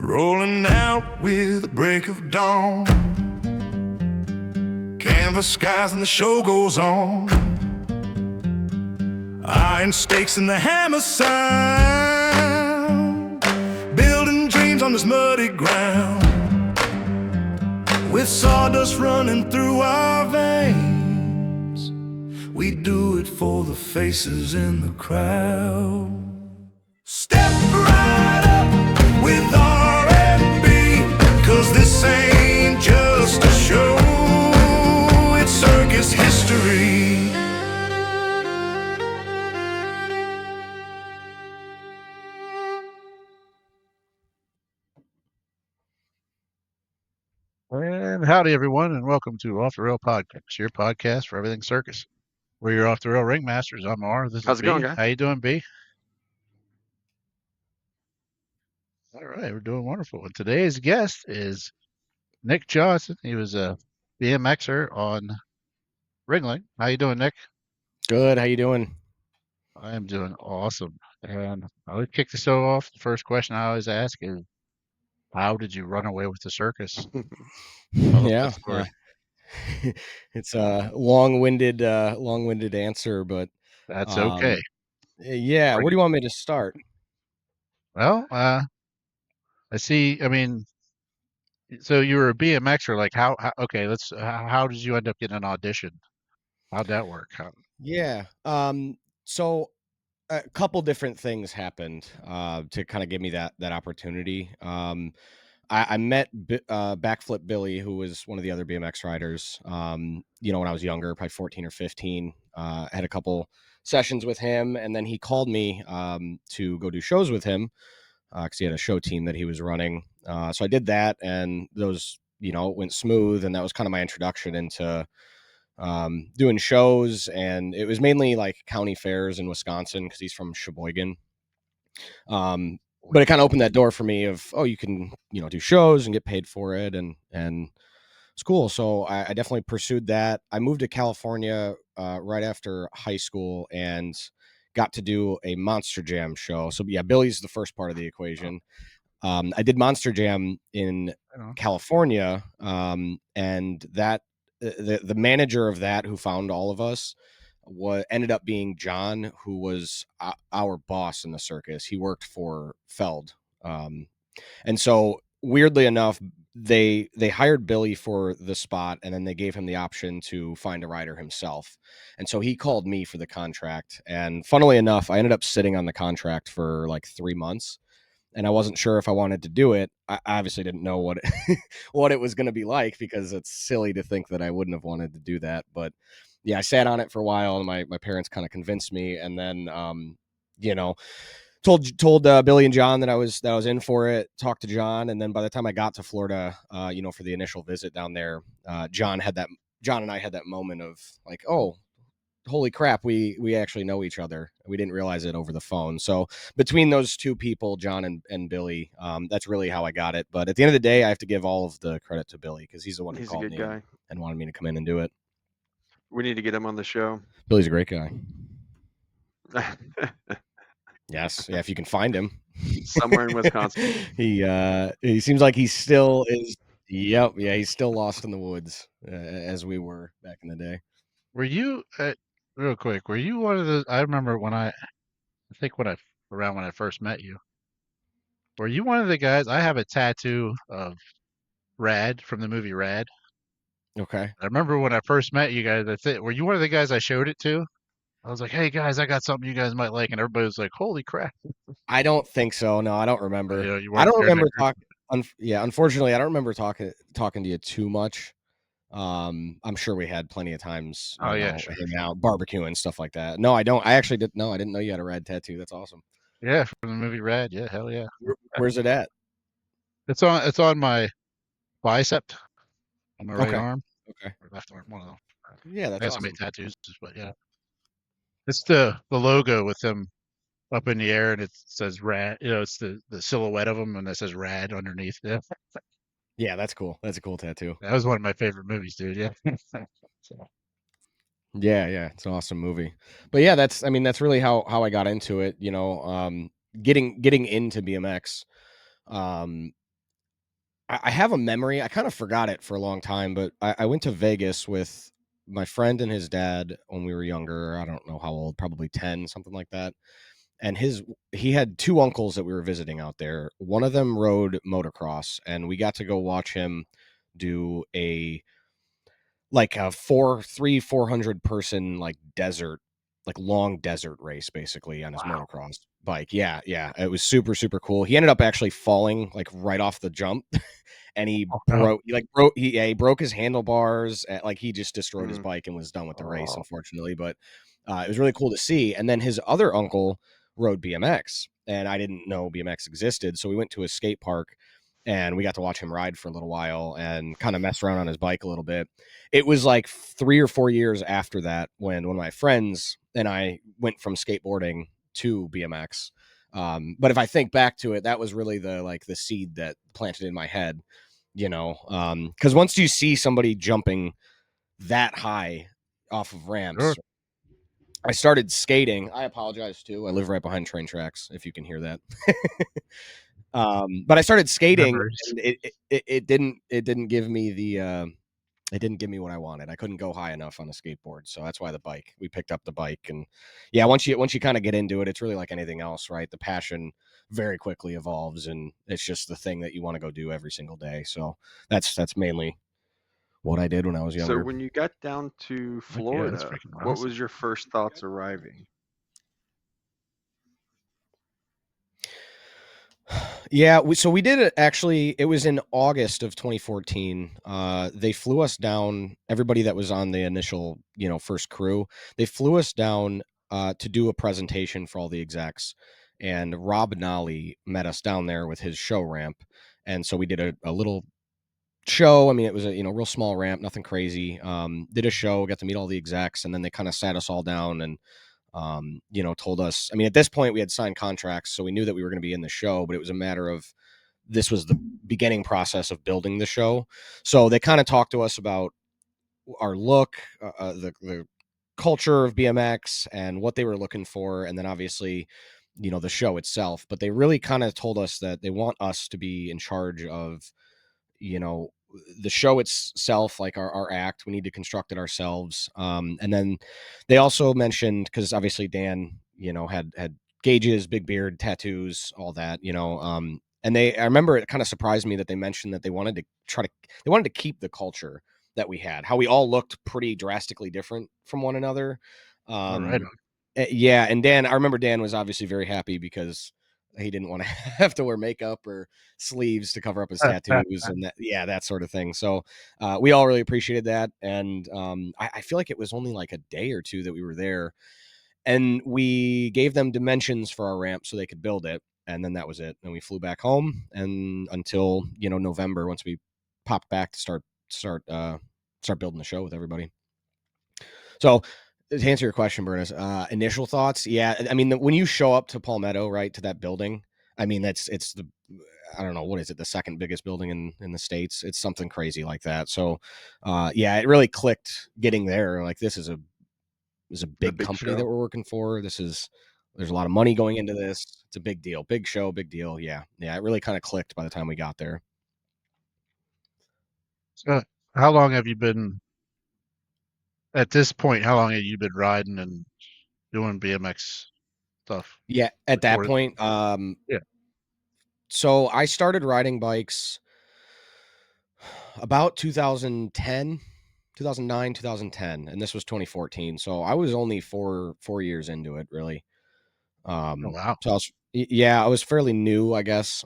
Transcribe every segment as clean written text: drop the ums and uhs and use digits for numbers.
rolling out with the break of dawn. Canvas skies and the show goes on. Iron stakes and the hammer sound. Building dreams on this muddy ground. With sawdust running through our veins, we do it for the faces in the crowd. Step right up with R&B, 'cause this ain't just a show, it's circus history. And howdy, everyone, and welcome to Off the Rail Podcast, your podcast for everything circus. We're your Off the Rail ringmasters. I'm R. This How's is it B. going, guys? How you doing, B? All right, we're doing wonderful. And today's guest is Nick Johnson. He was a BMXer on Ringling. How you doing, Nick? Good. How you doing? I am doing awesome. And I would kick the show off. The first question I always ask is, how did you run away with the circus? Yeah, it's a long-winded answer, but that's okay. yeah. Where do you want me to start? Well, I see. I mean, so you were a BMXer. Like okay, how did you end up getting an audition? How'd that work? Yeah. So a couple different things happened to kind of give me that opportunity. I met Backflip Billy, who was one of the other BMX riders. When I was younger, probably 14 or 15, had a couple sessions with him, and then he called me to go do shows with him because he had a show team that he was running. So I did that, and those, went smooth, and that was kind of my introduction into doing shows. And it was mainly like county fairs in Wisconsin because he's from Sheboygan. But it kind of opened that door for me of, you can, do shows and get paid for it. And it's cool. So I definitely pursued that. I moved to California right after high school and got to do a Monster Jam show. So yeah, Billy's the first part of the equation. I did Monster Jam in California. And that the manager of that, who found all of us, ended up being John, who was our boss in the circus. He worked for Feld. And so weirdly enough, they hired Billy for the spot, and then they gave him the option to find a rider himself. And so he called me for the contract. And funnily enough, I ended up sitting on the contract for like 3 months, and I wasn't sure if I wanted to do it. I obviously didn't know what what it was going to be like, because it's silly to think that I wouldn't have wanted to do that. But yeah, I sat on it for a while, and my parents kind of convinced me, and then told Billy and John that I was in for it. Talked to John, and then by the time I got to Florida, for the initial visit down there, John and I had that moment of like, oh, holy crap, we actually know each other. We didn't realize it over the phone. So between those two people, John and Billy, that's really how I got it. But at the end of the day, I have to give all of the credit to Billy, because he's the one who called me and wanted me to come in and do it. We need to get him on the show. Billy's a great guy. Yes, yeah, if you can find him somewhere in Wisconsin. He seems like he still is. Yep, yeah, he's still lost in the woods as we were back in the day. Were you real quick? Were you one of the? I remember when I first met you. Were you one of the guys? I have a tattoo of Rad from the movie Rad. Okay. I remember when I first met you guys. Were you one of the guys I showed it to? I was like, "Hey guys, I got something you guys might like," and everybody was like, "Holy crap!" I don't think so. No, I don't remember. I don't remember talking. Unfortunately, I don't remember talking to you too much. I'm sure we had plenty of times. Hanging out, barbecuing, stuff like that. No, I don't. I actually didn't know. I didn't know you had a Rad tattoo. That's awesome. Yeah, from the movie Rad. Yeah, hell yeah. Where's it at? It's on my bicep, on my right arm. Okay. Or left arm, one of them. Yeah, that's awesome. I have so many tattoos, but yeah. It's the logo with them up in the air, and it says Rad. It's the silhouette of them, and it says Rad underneath. Yeah. Yeah, that's cool. That's a cool tattoo. That was one of my favorite movies, dude. Yeah. Yeah, it's an awesome movie. But yeah, that's really how I got into it. Getting into BMX. I have a memory. I kind of forgot it for a long time, but I went to Vegas with my friend and his dad when we were younger. I don't know how old, probably 10, something like that. And he had two uncles that we were visiting out there. One of them rode motocross, and we got to go watch him do a like a 400 person like desert, like long desert race basically on his Wow. motocross bike. Yeah, yeah. It was super, super cool. He ended up actually falling like right off the jump. And he Oh, no. he broke his handlebars. Like he just destroyed his Mm. bike and was done with the race, Oh, unfortunately. But it was really cool to see. And then his other uncle rode BMX, and I didn't know BMX existed, so we went to a skate park and we got to watch him ride for a little while and kind of mess around on his bike a little bit. It was like 3 or 4 years after that when one of my friends and I went from skateboarding to BMX. But if I think back to it, that was really the seed that planted in my head, because once you see somebody jumping that high off of sure. ramps, I started skating. I apologize too. I live right behind train tracks, if you can hear that. But I started skating, Memories. and it didn't give me it didn't give me what I wanted. I couldn't go high enough on a skateboard, so that's why we picked up the bike. And yeah, once you kind of get into it, it's really like anything else, right? The passion very quickly evolves, and it's just the thing that you want to go do every single day. So that's mainly what I did when I was So younger. when you got down to Like, yeah, that's Florida, freaking what awesome. was your first thoughts arriving? Yeah, so we did it actually. It was in August of 2014. They flew us down. Everybody that was on the initial, first crew, they flew us down to do a presentation for all the execs. And Rob Nolly met us down there with his show ramp, and so we did a little show. I mean, it was a real small ramp, nothing crazy. Did a show, got to meet all the execs, and then they kind of sat us all down and told us. I mean, at this point, we had signed contracts, so we knew that we were going to be in the show, but it was a matter of this was the beginning process of building the show. So they kind of talked to us about our look, the culture of BMX, and what they were looking for, and then obviously, the show itself. But they really kind of told us that they want us to be in charge of you know the show itself, like our act. We need to construct it ourselves. And then they also mentioned, because obviously Dan had gauges, big beard, tattoos, all that, and I remember it kind of surprised me that they mentioned that they wanted to keep the culture that we had, how we all looked pretty drastically different from one another. All right. Yeah, and I remember Dan was obviously very happy because he didn't want to have to wear makeup or sleeves to cover up his tattoos and that sort of thing. So we all really appreciated that, and I feel like it was only like a day or two that we were there, and we gave them dimensions for our ramp so they could build it, and then that was it. And we flew back home, and until November, once we popped back to start building the show with everybody. So to answer your question, Bernice, initial thoughts, yeah. I mean, when you show up to Palmetto, right, to that building, I mean, it's the I don't know, what is it, the second biggest building in the States? It's something crazy like that. So, yeah, it really clicked getting there. Like, this is a The big big company that show. we're working for. There's a lot of money going into this. It's a big deal, big show, big deal. Yeah, yeah. It really kind of clicked by the time we got there. So, how long have you been at this point? How long have you been riding and doing BMX stuff? Yeah, at Like, that what is, point, yeah. so I started riding bikes about 2010, 2009, 2010, and this was 2014. So I was only 4 years into it, really. Oh, wow. So yeah, I was fairly new, I guess.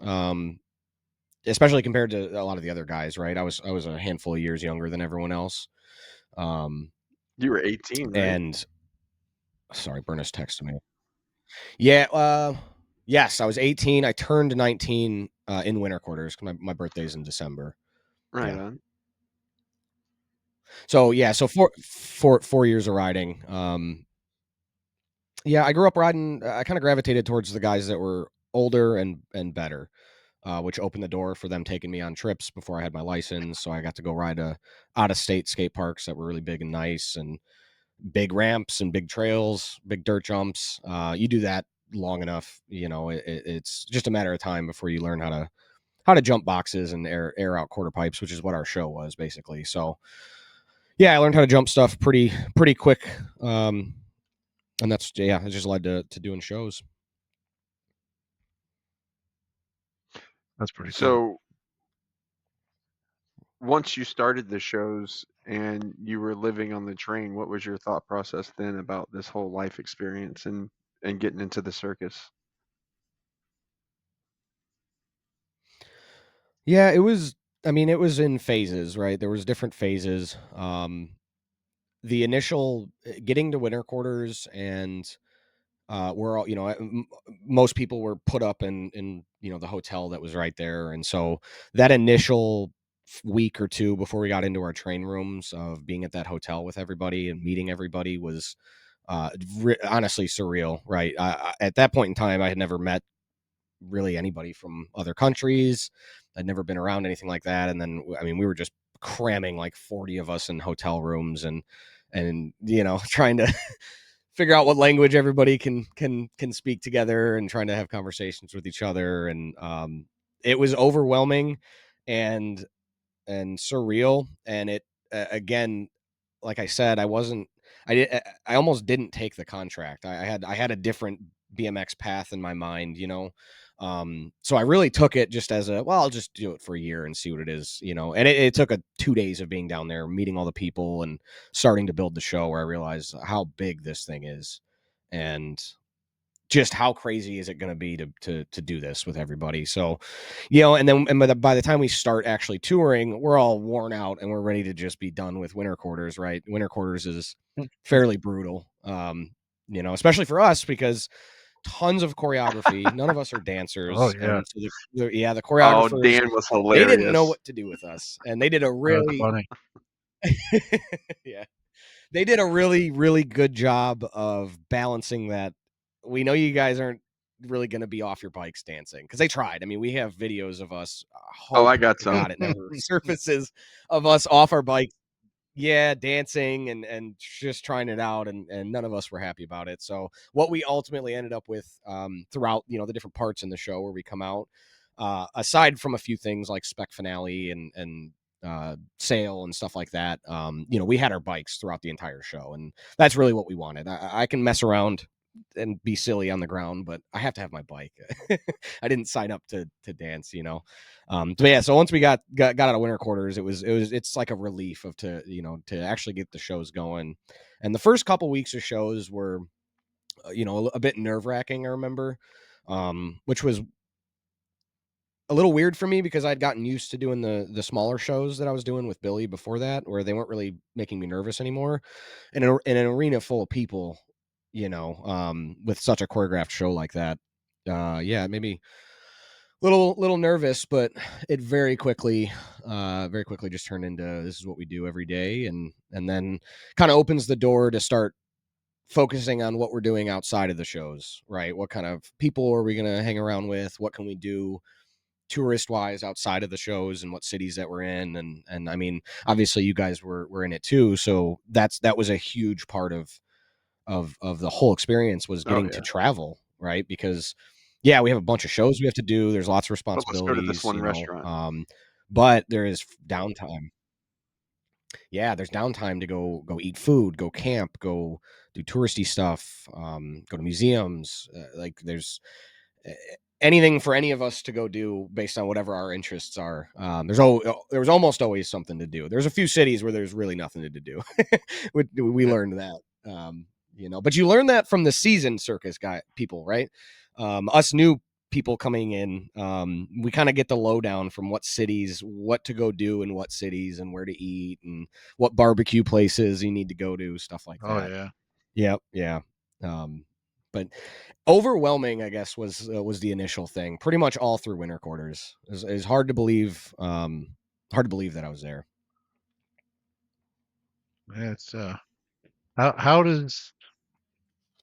Especially compared to a lot of the other guys, right? I was a handful of years younger than everyone else. Um, You were 18, right? and sorry, Burnus texted me. Yeah, yes, I was 18. I turned 19 in winter quarters. My birthday's in December. Right Yeah. on. So yeah, so 4 years of riding. Yeah, I grew up riding. I kind of gravitated towards the guys that were older and better, which opened the door for them taking me on trips before I had my license. So I got to go ride out of state skate parks that were really big and nice, and big ramps and big trails, big dirt jumps. You do that long enough, it's just a matter of time before you learn how to jump boxes and air out quarter pipes, which is what our show was basically. So yeah, I learned how to jump stuff pretty quick. And that's, yeah, it just led to doing shows. That's pretty cool. So once you started the shows and you were living on the train, what was your thought process then about this whole life experience and getting into the circus? Yeah, it was, I mean, it was in phases, right? There was different phases. The initial getting to winter quarters, and we're all, most people were put up in the hotel that was right there. And so that initial week or two before we got into our train rooms of being at that hotel with everybody and meeting everybody was honestly surreal, right? At that point in time, I had never met really anybody from other countries. I'd never been around anything like that. And then, I mean, we were just cramming like 40 of us in hotel rooms and trying to figure out what language everybody can speak together and trying to have conversations with each other. And it was overwhelming and surreal. And it again, like I said, I almost didn't take the contract. I had a different BMX path in my mind, so I really took it just as I'll just do it for a year and see what it is, and it took 2 days of being down there, meeting all the people and starting to build the show, where I realized how big this thing is and just how crazy is it going to be to do this with everybody. So, and then by the time we start actually touring, we're all worn out and we're ready to just be done with winter quarters, right? Winter quarters is fairly brutal, especially for us, because tons of choreography. None of us are Oh dancers. yeah, And so the Oh, choreographers, Dan was they didn't know hilarious. what to do with us. And they did a that's really, funny. yeah, they did a really, really good job of balancing that. We know you guys aren't really going to be off your bikes dancing, because they tried. I mean, we have videos of us. Oh, I Hope got to some. God it never surfaces of us off our bikes. Yeah, dancing and just trying it out, and none of us were happy about it. So what we ultimately ended up with, throughout the different parts in the show where we come out, aside from a few things like spec finale and sale and stuff like that, we had our bikes throughout the entire show, and that's really what we wanted. I can mess around and be silly on the ground, but I have to have my bike. I didn't sign up to dance, but yeah, so once we got out of winter quarters, it's like a relief to actually get the shows going. And the first couple weeks of shows were a bit nerve-wracking, I remember, which was a little weird for me, because I'd gotten used to doing the smaller shows that I was doing with Billy before that, where they weren't really making me nervous anymore. In an arena full of people, with such a choreographed show like that, yeah, it made me little nervous, but it very quickly just turned into, this is what we do every day. And then kind of opens the door to start focusing on what we're doing outside of the shows, right? What kind of people are we going to hang around with? What can we do tourist wise outside of the shows, and what cities that we're in? And I mean, obviously you guys were in it too. So that was a huge part of the whole experience, was Oh getting to yeah. travel, right? Because yeah, we have a bunch of shows we have to do. There's lots of Well, let's go to this responsibilities, one restaurant. but there is downtime. Yeah, there's downtime to go eat food, go camp, go do touristy stuff, go to museums. Like there's uh, anything for any of us to go do based on whatever our interests are. There was almost always something to do. There's a few cities where there's really nothing to do. We Yeah. learned that, but you learn that from the seasoned circus guy people, right? Us new people coming in, we kind of get the lowdown from what cities, what to go do in what cities, and where to eat, and what barbecue places you need to go to, stuff like Oh that. yeah. Yep, yeah. But overwhelming, I guess, was the initial thing. Pretty much all through winter quarters. It's hard to believe. Hard to believe that I was there. Yeah, it's how does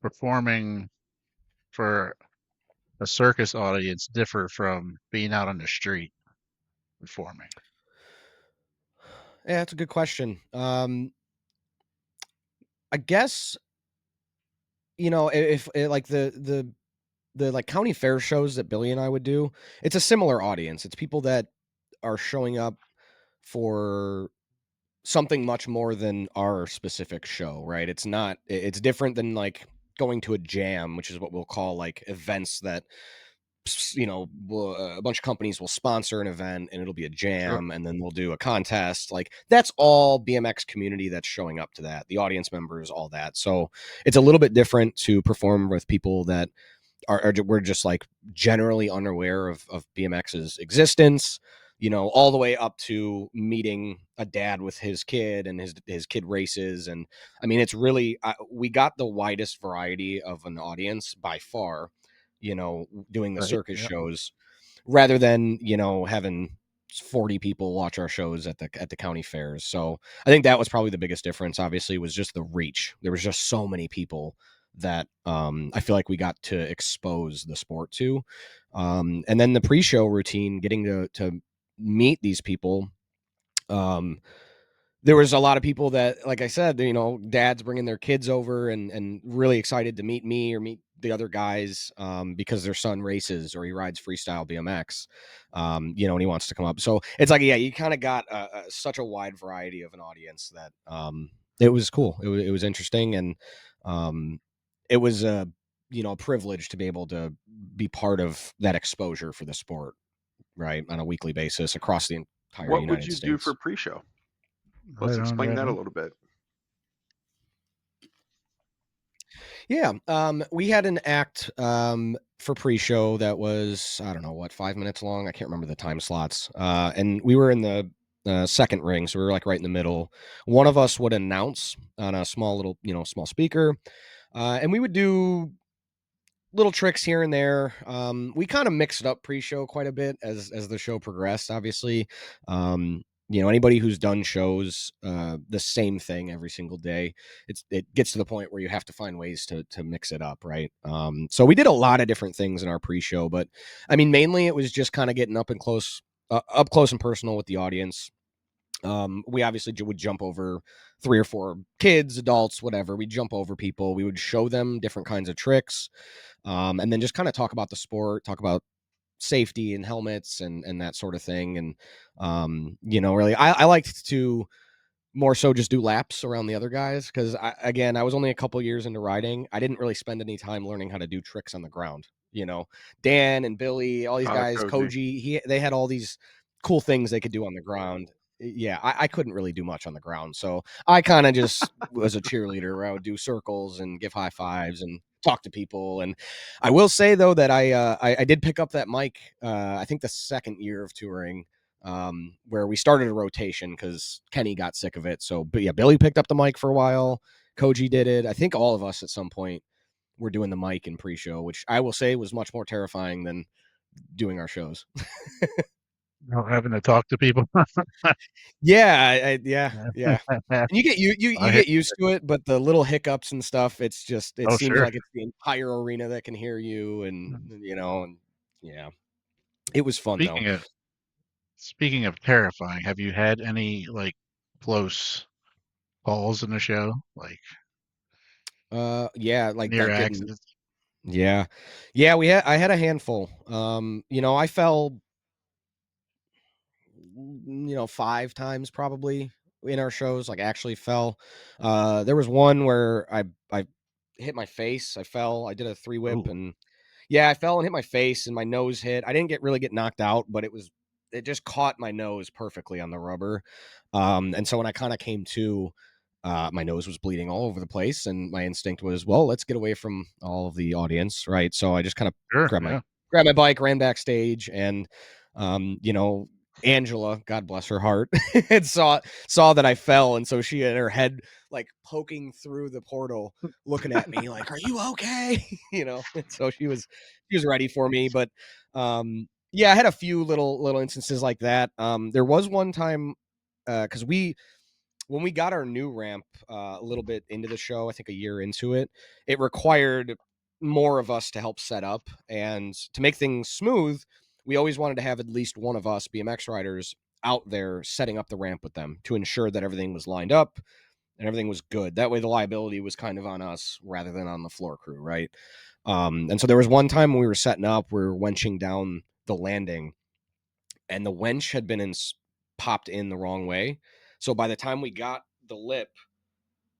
performing for a circus audience differ from being out on the street performing? Yeah, that's a good question. I guess if like the the like county fair shows that Billy and I would do, it's a similar audience. It's people that are showing up for something much more than our specific show, right? It's different than like going to a jam, which is what we'll call like events that a bunch of companies will sponsor an event and it'll be a Sure. jam and then they'll do a contest. Like that's all BMX community that's showing up to that, the audience members, all that. So it's a little bit different to perform with people that we're just like generally unaware of BMX's existence, all the way up to meeting a dad with his kid and his kid races. And I mean, it's really, we got the widest variety of an audience by far, doing the Right. circus Yeah. shows rather than, having 40 people watch our shows at the county fairs. So I think that was probably the biggest difference, obviously, was just the reach. There was just so many people that I feel like we got to expose the sport to. And then the pre-show routine, getting to meet these people. There was a lot of people that, like I said, dads bringing their kids over and really excited to meet me or meet the other guys because their son races or he rides freestyle BMX, and he wants to come up. So it's like, yeah, you kind of got such a wide variety of an audience that it was cool. It was interesting. And it was a privilege to be able to be part of that exposure for the sport, right, on a weekly basis across the entire What would United you do for States. pre-show? Let's Right on. explain Right that a on. little bit. Yeah, we had an act for pre-show that was, I don't know what, 5 minutes long. I can't remember the time slots. And we were in the second ring, so we were like right in the middle. One of us would announce on a small little, small speaker, and we would do little tricks here and there. We kind of mixed up pre-show quite a bit as the show progressed, obviously. Anybody who's done shows the same thing every single day, it gets to the point where you have to find ways to mix it up, right? So we did a lot of different things in our pre-show, but I mean, mainly it was just kind of getting up close and personal with the audience. We obviously would jump over 3 or 4 kids, adults, whatever. We'd jump over people. We would show them different kinds of tricks, and then just kind of talk about the sport, talk about safety and helmets and that sort of thing. And really, I liked to more so just do laps around the other guys because I was only a couple years into riding. I didn't really spend any time learning how to do tricks on the ground. Dan and Billy, all these guys, Koji. Koji, they had all these cool things they could do on the ground. Yeah, I couldn't really do much on the ground, so I kind of just was a cheerleader where I would do circles and give high fives and talk to people. And I will say though that I did pick up that mic. I think the second year of touring, where we started a rotation because Kenny got sick of it. So, but yeah, Billy picked up the mic for a while. Koji did it. I think all of us at some point were doing the mic in pre-show, which I will say was much more terrifying than doing our shows. Not having to talk to people. Yeah, yeah. And you get you I hear- get used to it, but the little hiccups and stuff, it Oh, seems sure. like it's the entire arena that can hear you, and and yeah, it was fun though. Speaking of terrifying, have you had any like close calls in the show, like Yeah, near like getting accidents? yeah, yeah. I had a handful. I fell 5 times probably in our shows, like actually fell. There was one where I hit my face. I fell. I did a 3 whip Oh, and yeah, I fell and hit my face and my nose hit. I didn't really get knocked out, but it just caught my nose perfectly on the rubber. And so when I kind of came to, my nose was bleeding all over the place, and my instinct was, well, let's get away from all of the audience, right? So I just kind of sure. grabbed my Yeah. grabbed my bike, ran backstage, and Angela, God bless her heart, had saw that I fell, and so she had her head like poking through the portal, looking at me like, "Are you okay?" And so she was ready for me. But yeah, I had a few little instances like that. There was one time because when we got our new ramp a little bit into the show, I think a year into it, it required more of us to help set up. And to make things smooth, we always wanted to have at least one of us BMX riders out there setting up the ramp with them to ensure that everything was lined up and everything was good. That way the liability was kind of on us rather than on the floor crew, right? And so there was one time when we were setting up, we were wenching down the landing, and the wench had been popped in the wrong way. So by the time we got the lip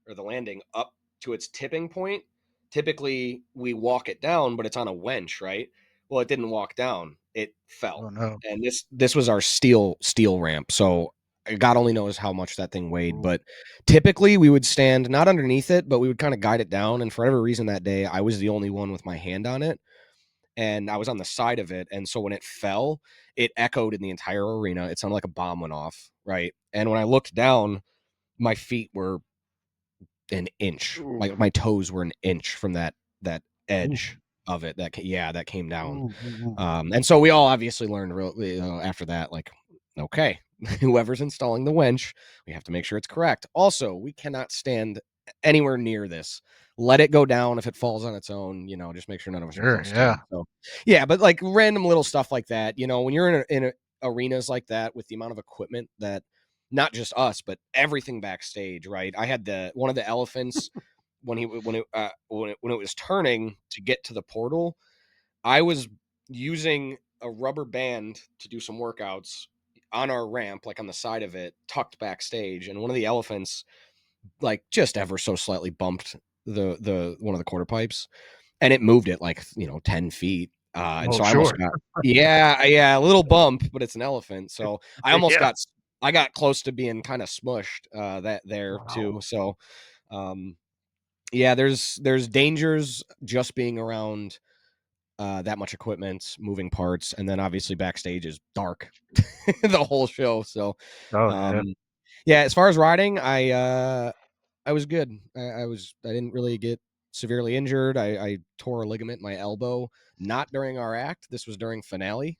or the landing up to its tipping point, typically we walk it down, but it's on a wench, right? Well, it didn't walk down; it fell. Oh no. And this was our steel ramp, so God only knows how much that thing weighed. Ooh. But typically we would stand not underneath it, but we would kind of guide it down. And for whatever reason that day, I was the only one with my hand on it, and I was on the side of it. And so when it fell, it echoed in the entire arena. It sounded like a bomb went off, right? And when I looked down, my feet were an inch. Ooh. My toes were an inch from that Ooh. edge of it. That came down. Ooh, ooh, ooh. And so we all obviously learned after that, like, okay, whoever's installing the winch, we have to make sure it's correct. Also, we cannot stand anywhere near this. Let it go down. If it falls on its own, just make sure none of us are Sure, close to yeah. it. So, yeah, but like random little stuff like that, when you're in arenas like that with the amount of equipment that not just us, but everything backstage, right? I had one of the elephants when it was turning to get to the portal. I was using a rubber band to do some workouts on our ramp, like on the side of it, tucked backstage, and one of the elephants, like just ever so slightly bumped the one of the quarter pipes, and it moved it like 10 feet. And Oh, so I sure. almost got a little bump, but it's an elephant, so I almost Yeah. got close to being kind of smushed that there too. Wow. So yeah, there's dangers just being around that much equipment, moving parts, and then obviously backstage is dark the whole show. So, Oh yeah. yeah, as far as riding, I was good. I didn't really get severely injured. I tore a ligament in my elbow, not during our act. This was during finale.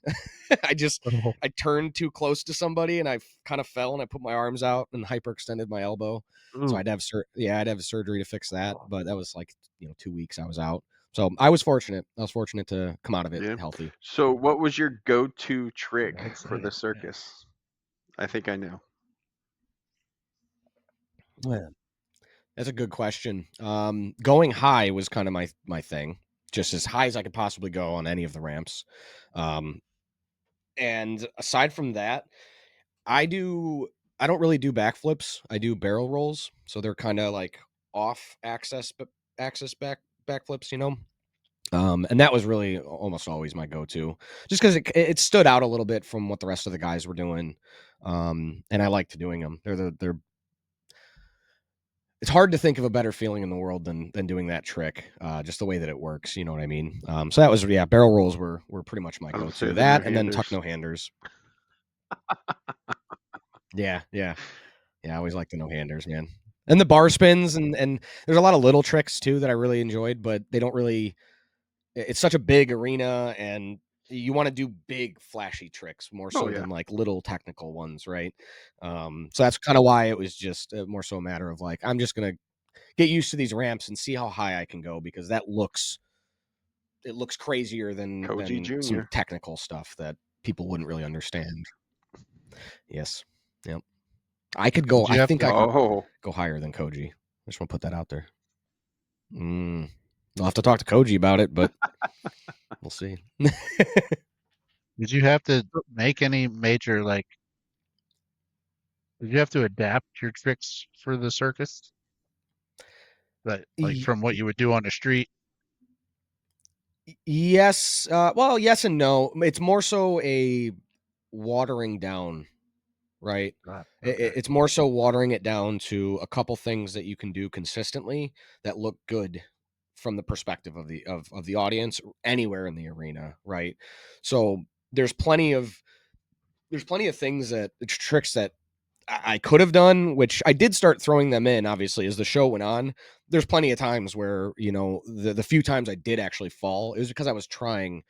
I just Oh, I turned too close to somebody and I kind of fell and I put my arms out and hyperextended my elbow. So ooh. I'd have I'd have surgery to fix that, but that was like 2 weeks I was out. So I was fortunate. I was fortunate to come out of it Yeah. healthy. So, what was your go-to trick I'd for say the it. Yeah. circus? I think I know. Yeah. That's a good question. Going high was kind of my thing, just as high as I could possibly go on any of the ramps. Um, and aside from that, I don't really do backflips. I do barrel rolls, so they're kind of like off axis backflips, and that was really almost always my go-to, just because it stood out a little bit from what the rest of the guys were doing, and I liked doing them. They're It's hard to think of a better feeling in the world than doing that trick, just the way that it works. You know what I mean? So that was barrel rolls were pretty much my I would say go-to. the That and then tuck no-handers. no handers. Yeah, yeah. Yeah, I always like the no-handers, man. And the bar spins and there's a lot of little tricks too that I really enjoyed, but they don't really it's such a big arena and you want to do big flashy tricks more Oh so yeah. than like little technical ones, right? So that's kind of why it was just more so a matter of like I'm just going to get used to these ramps and see how high I can go because it looks crazier Koji than some Jr. technical stuff that people wouldn't really understand. Yes. Yep. Did I you have think to? I could Oh, go higher than Koji. I just want to put that out there. I'll have to talk to Koji about it, but we'll see. Did you have to make any major like? Did you have to adapt your tricks for the circus? Like Y- from what you would do on the street? yes. Well, yes and no. It's more so a watering down, right? Okay. It's more so watering it down to a couple things that you can do consistently that look good from the perspective of the audience anywhere in the arena, right? So there's plenty of things that tricks that I could have done, which I did start throwing them in, obviously, as the show went on. There's plenty of times where, the few times I did actually fall, it was because I was trying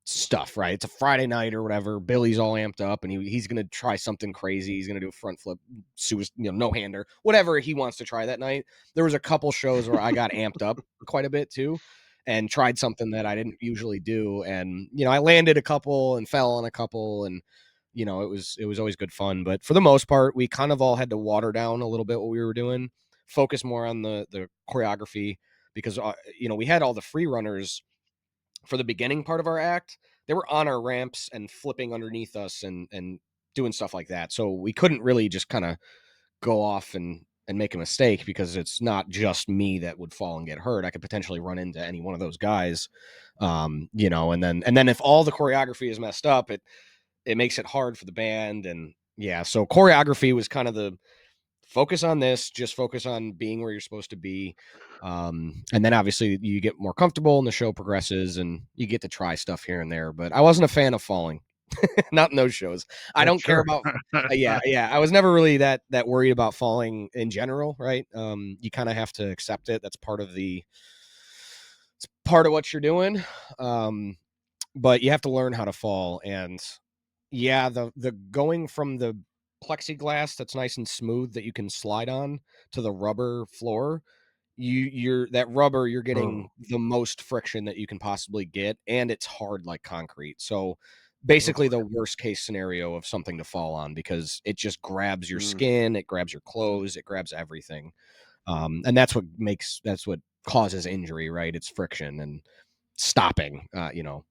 stuff, right? It's a Friday night or whatever. Billy's all amped up and he's going to try something crazy. He's going to do a front flip, no hander, whatever he wants to try that night. There was a couple shows where I got amped up quite a bit too and tried something that I didn't usually do. And, I landed a couple and fell on a couple and, it was always good fun. But for the most part, we kind of all had to water down a little bit what we were doing, focus more on the choreography because, we had all the free runners for the beginning part of our act, they were on our ramps and flipping underneath us and doing stuff like that. So we couldn't really just kind of go off and make a mistake, because it's not just me that would fall and get hurt. I could potentially run into any one of those guys, you know, and then if all the choreography is messed up, it makes it hard for the band. And yeah, so choreography was kind of the focus on this, just focus on being where you're supposed to be. And then obviously you get more comfortable and the show progresses and you get to try stuff here and there. But I wasn't a fan of falling, not in those shows. I don't care Sure. about. Yeah. I was never really that worried about falling in general, right? You kind of have to accept it. That's part of it's part of what you're doing. But you have to learn how to fall. And yeah, the going from the plexiglass that's nice and smooth that you can slide on to the rubber floor, you're that rubber, you're getting the most friction that you can possibly get, and it's hard like concrete. So basically the worst case scenario of something to fall on, because it just grabs your skin, it grabs your clothes, it grabs everything. And that's what causes injury, right? It's friction and stopping, you know.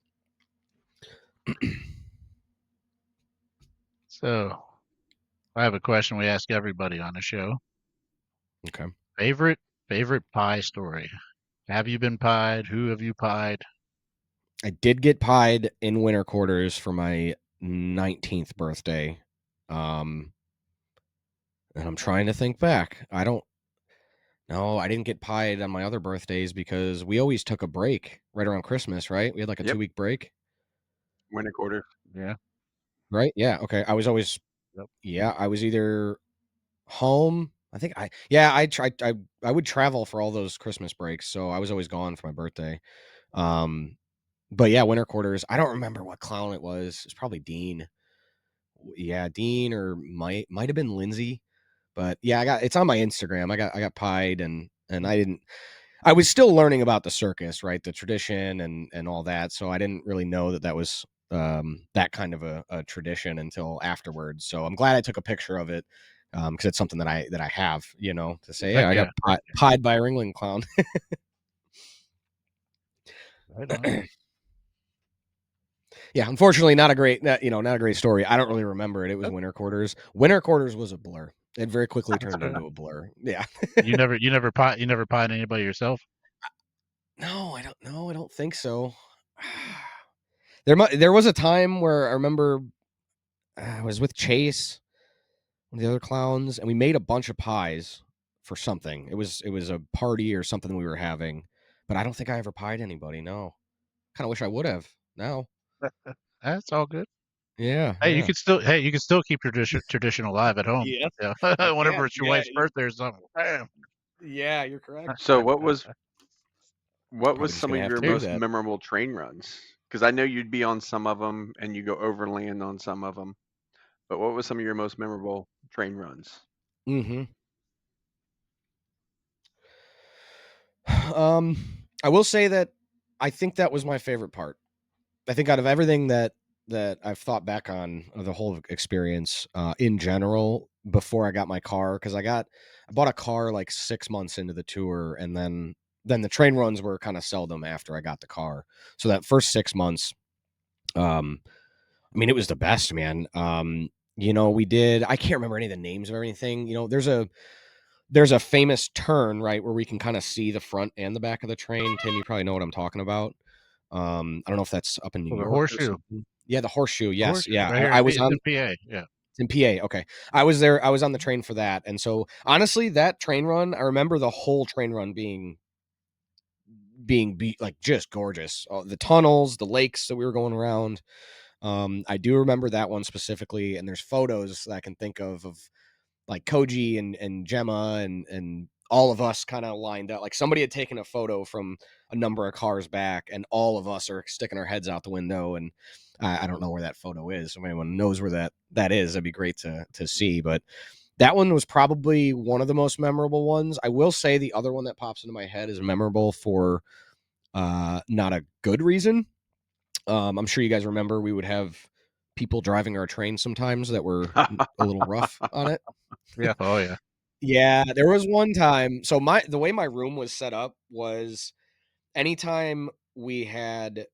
So I have a question we ask everybody on the show. Okay. Favorite pie story. Have you been pied? Who have you pied? I did get pied in winter quarters for my 19th birthday. And I'm trying to think back. No, I didn't get pied on my other birthdays because we always took a break right around Christmas, right? We had like a Yep. 2-week break, Winter quarter. Yeah. right? Yeah. Okay. I was always, Yep. yeah, I was either home. I would travel for all those Christmas breaks. So I was always gone for my birthday. But yeah, winter quarters. I don't remember what clown it was. It's probably Dean. Yeah, Dean, or might have been Lindsay. But yeah, it's on my Instagram. I got pied, and I was still learning about the circus, right? The tradition and all that. So I didn't really know that was that kind of a tradition until afterwards. So I'm glad I took a picture of it, because it's something that I have, you know, to say, yeah, Heck I got yeah. pied by a Ringling clown. Right on. Yeah, unfortunately, not a great story. I don't really remember it. It was winter quarters. Winter quarters was a blur. It very quickly turned into a blur. Yeah. You never pied anybody yourself? No, I don't know. I don't think so. There was a time where I remember I was with Chase, one of the other clowns, and we made a bunch of pies for something. It was a party or something we were having, but I don't think I ever pied anybody. No. Kind of wish I would have. No. That's all good. Yeah. Hey, Yeah. you can still keep tradition alive at home. Yes, Yeah. I Whenever can. it's your Yeah. wife's birthday or something. Bam. Yeah, you're correct. So what was Probably just some gonna of have your to do most that. memorable train runs? Because I know you'd be on some of them and you go overland on some of them. But what was some of your most memorable train runs? Mm-hmm. I will say that I think that was my favorite part. I think out of everything that I've thought back on the whole experience, in general, before I got my car, because I bought a car like 6 months into the tour, and then the train runs were kind of seldom after I got the car. So that first 6 months, I mean, it was the best, man. You know, I can't remember any of the names of everything. You know, there's a famous turn, right, where we can kind of see the front and the back of the train. Tim, you probably know what I'm talking about. I don't know if that's up in New Well, the York or horseshoe. something. Yeah, the horseshoe. The Yes, horseshoe. yeah. Right here I was it's on in PA. Yeah. it's in PA. Okay, I was there. I was on the train for that, and so honestly, that train run, I remember the whole train run like just gorgeous. The tunnels, the lakes that we were going around. I do remember that one specifically, and there's photos that I can think of like Koji and Gemma and all of us kind of lined up. Like somebody had taken a photo from a number of cars back, and all of us are sticking our heads out the window. And I don't know where that photo is. If anyone knows where that is, that'd be great to see. But that one was probably one of the most memorable ones. I will say the other one that pops into my head is memorable for not a good reason. I'm sure you guys remember we would have people driving our train sometimes that were a little rough on it. Yeah. Oh yeah. Yeah, there was one time. So the way my room was set up was anytime we had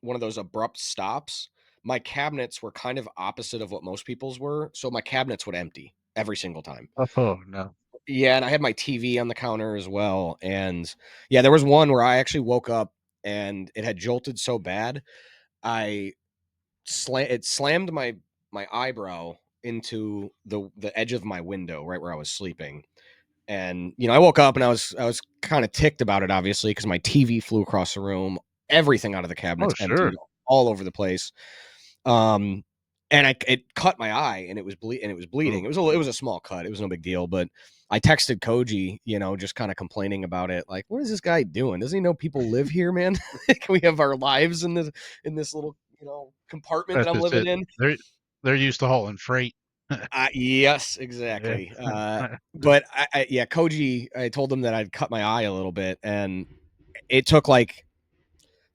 one of those abrupt stops, my cabinets were kind of opposite of what most people's were. So my cabinets would empty every single time. Oh no. Yeah, and I had my TV on the counter as well. And yeah, there was one where I actually woke up and it had jolted so bad, it slammed my eyebrow into the edge of my window right where I was sleeping. And I woke up and I was kind of ticked about it, obviously, because my TV flew across the room, everything out of the Oh cabinets sure. emptied all over the place. And it cut my eye, and it was bleeding. Ooh. It was a small cut. It was no big deal, but I texted Koji, just kind of complaining about it. Like, what is this guy doing? Doesn't he know people live here, man? Can we have our lives in this little compartment that That's I'm just living it. in? They're used to hauling freight. Yes, Yeah. exactly. But yeah, Koji, I told him that I'd cut my eye a little bit, and it took like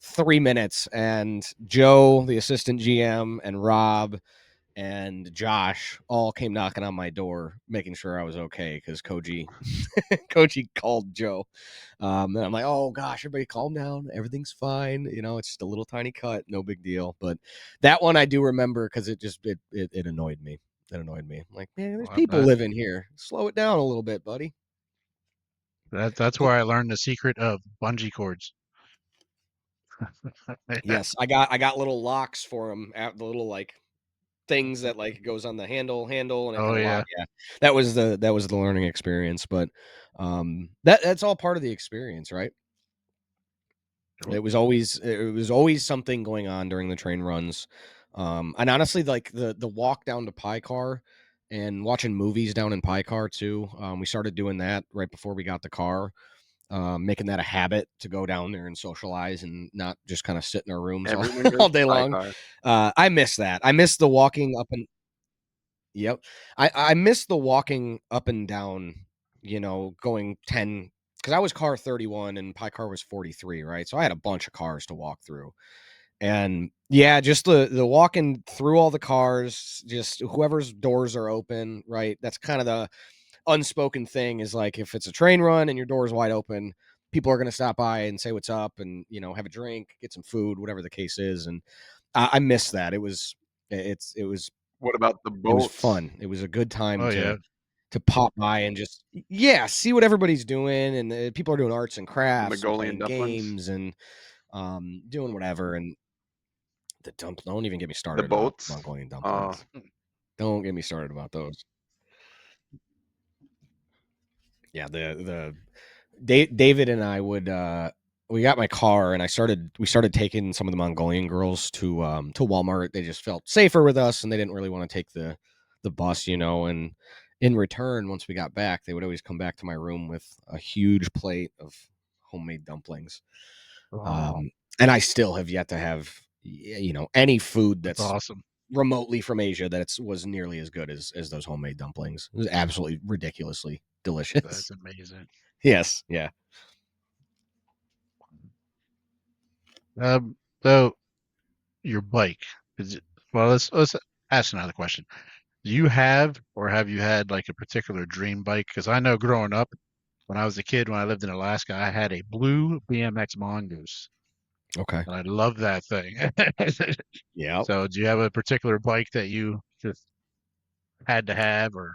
3 minutes, and Joe, the assistant GM, and Rob and Josh all came knocking on my door, making sure I was okay, because Koji called Joe. And I'm like, oh gosh, everybody calm down. Everything's fine. It's just a little tiny cut, no big deal. But that one I do remember because it annoyed me. It annoyed me. I'm like, man, there's Well, I people bet. living here. Slow it down a little bit, buddy. That's where I learned the secret of bungee cords. Yes, I got little locks for them, the little like things that like goes on the handle and it Oh kind of yeah. lock. Yeah, that was the learning experience. But that's all part of the experience, right? Sure. It was always something going on during the train runs. And honestly, like the walk down to Pie Car and watching movies down in Pie Car too. We started doing that right before we got the car, making that a habit to go down there and socialize and not just kind of sit in our rooms all, Everyone all goes to day Pie long. Car. I miss that. I miss the walking up and Yep. I miss the walking up and down, going 10, because I was car 31 and Pie Car was 43, right? So I had a bunch of cars to walk through. And yeah, just the walking through all the cars, just whoever's doors are open, right? That's kind of the unspoken thing, is like if it's a train run and your door's wide open, people are going to stop by and say what's up and, have a drink, get some food, whatever the case is. And I miss that. What about the It was boats? fun. It was a good time Oh to yeah. pop by and just see what everybody's doing, and people are doing arts and The crafts and Mongolian playing dumplings? games and doing whatever. And don't even get me The started about boats? Mongolian dumplings. Don't get me started about those. Yeah, David and I would we got my car and we started taking some of the Mongolian girls to Walmart. They just felt safer with us and they didn't really want to take the bus, and in return, once we got back, they would always come back to my room with a huge plate of homemade dumplings. Oh, And I still have yet to have any food that's that's awesome. remotely from Asia that was nearly as good as those homemade dumplings. It was absolutely ridiculously delicious. That's amazing. Yes, yeah. So your bike is it, well, let's ask another question. Do you have or have you had like a particular dream bike? Because I know growing up, when I was a kid, when I lived in Alaska, I had a blue BMX Mongoose, Okay. and I loved that thing. Yeah. So, do you have a particular bike that you just had to have, or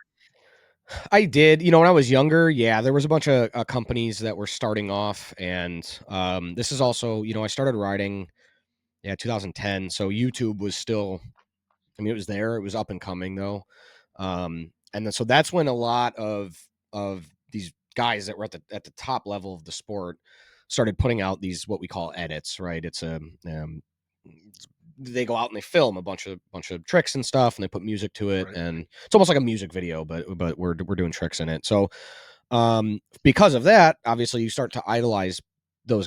I did. When I was younger, yeah, there was a bunch of companies that were starting off, and this is also, I started riding, 2010. So YouTube was still, I mean, it was there. It was up and coming though, and then so that's when a lot of these guys that were at the top level of the sport started putting out these what we call edits. Right? It's a they go out and they film a bunch of tricks and stuff, and they put music to it, right? and it's almost like a music video, but we're doing tricks in it. So because of that, obviously you start to idolize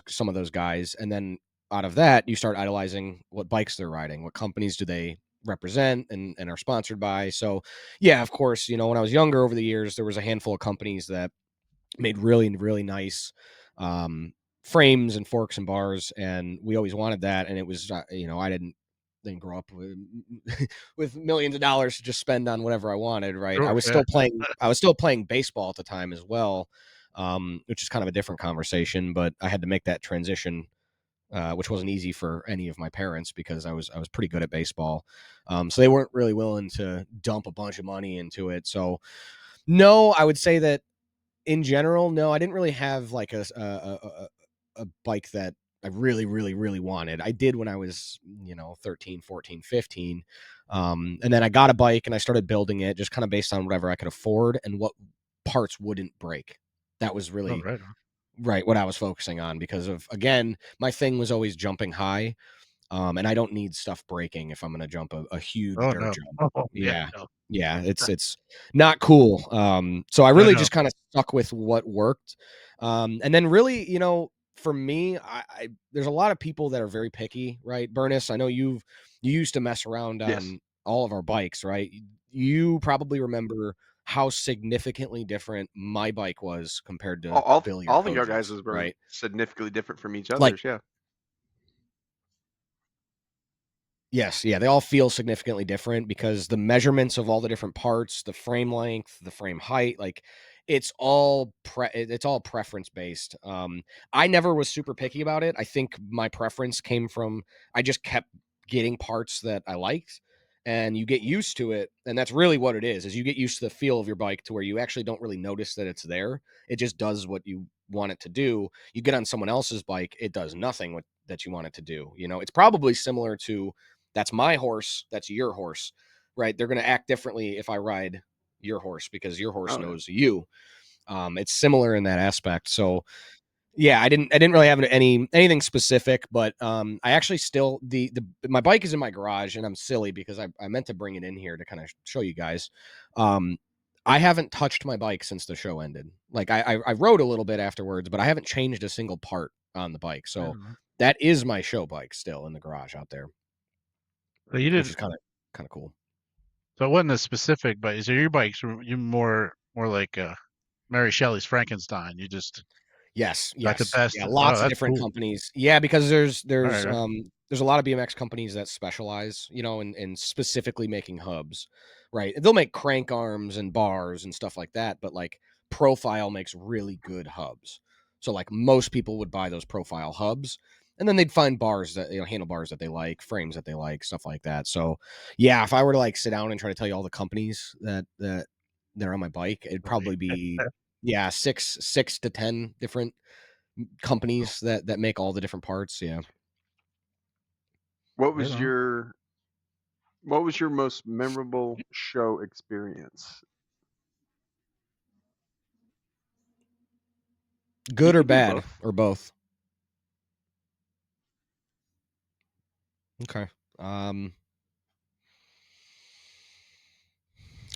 some of those guys, and then out of that you start idolizing what bikes they're riding, what companies do they represent and are sponsored by. So yeah, of course, when I was younger, over the years there was a handful of companies that made really really nice frames and forks and bars, and we always wanted that. And it was I didn't grow up with with millions of dollars to just spend on whatever I wanted, right? I Sure, was yeah. still playing baseball at the time as well, which is kind of a different conversation, but I had to make that transition which wasn't easy for any of my parents because I was pretty good at baseball. So they weren't really willing to dump a bunch of money into it. So no, I would say that in general, no, I didn't really have like a bike that I really, really, really wanted. I did when I was, 13, 14, 15. And then I got a bike and I started building it just kind of based on whatever I could afford and what parts wouldn't break. That was Oh, really right. right what I was focusing on because of, again, my thing was always jumping high. And I don't need stuff breaking if I'm going to jump a huge Oh, dirt no. jump. Oh, yeah. Yeah. No. Yeah. It's not cool. So I I really know. just kind of stuck with what worked. And then really, for me, there's a lot of people that are very picky, right? Burness, I know you used to mess around Yes. on all of our bikes, right? You probably remember how significantly different my bike was compared to Billy or All of your guys' Koji's, were right? significantly different from each Like, other's. Yeah. yes, yeah, they all feel significantly different because the measurements of all the different parts, the frame length, the frame height, like it's all preference based. I never was super picky about it. I think my preference came from I just kept getting parts that I liked and you get used to it, and that's really what it is you get used to the feel of your bike to where you actually don't really notice that it's there. It just does what you want it to do. You get on someone else's bike, it does nothing what that you want it to do. It's probably similar to that's my horse, that's your horse, right? They're going to act differently if I ride your horse because your horse Oh yeah. knows you. It's similar in that aspect. So yeah, I didn't really have anything specific, but I actually still my bike is in my garage and I'm silly because I meant to bring it in here to kind of show you guys. Um, I haven't touched my bike since the show ended. Like I rode a little bit afterwards, but I haven't changed a single part on the bike. I So don't know. that is my show bike still in the garage out there, So you which did. is kind of cool. So it wasn't a specific, but so your bikes were you more like Mary Shelley's Frankenstein. You just Yes, got the yes. best. Yeah, Oh, lots of that's different cool. companies. Yeah, because there's All there's right. um there's a lot of BMX companies that specialize, in specifically making hubs, right? They'll make crank arms and bars and stuff like that, but like Profile makes really good hubs. So like most people would buy those Profile hubs and then they'd find bars that handlebars that they like, frames that they like, stuff like that. So yeah, if I were to like sit down and try to tell you all the companies that they're on my bike, it'd probably be yeah, six to 10 different companies that make all the different parts. Yeah. What Right was on. your What was your most memorable show experience? You Good or can do bad both. or both? Okay. Um,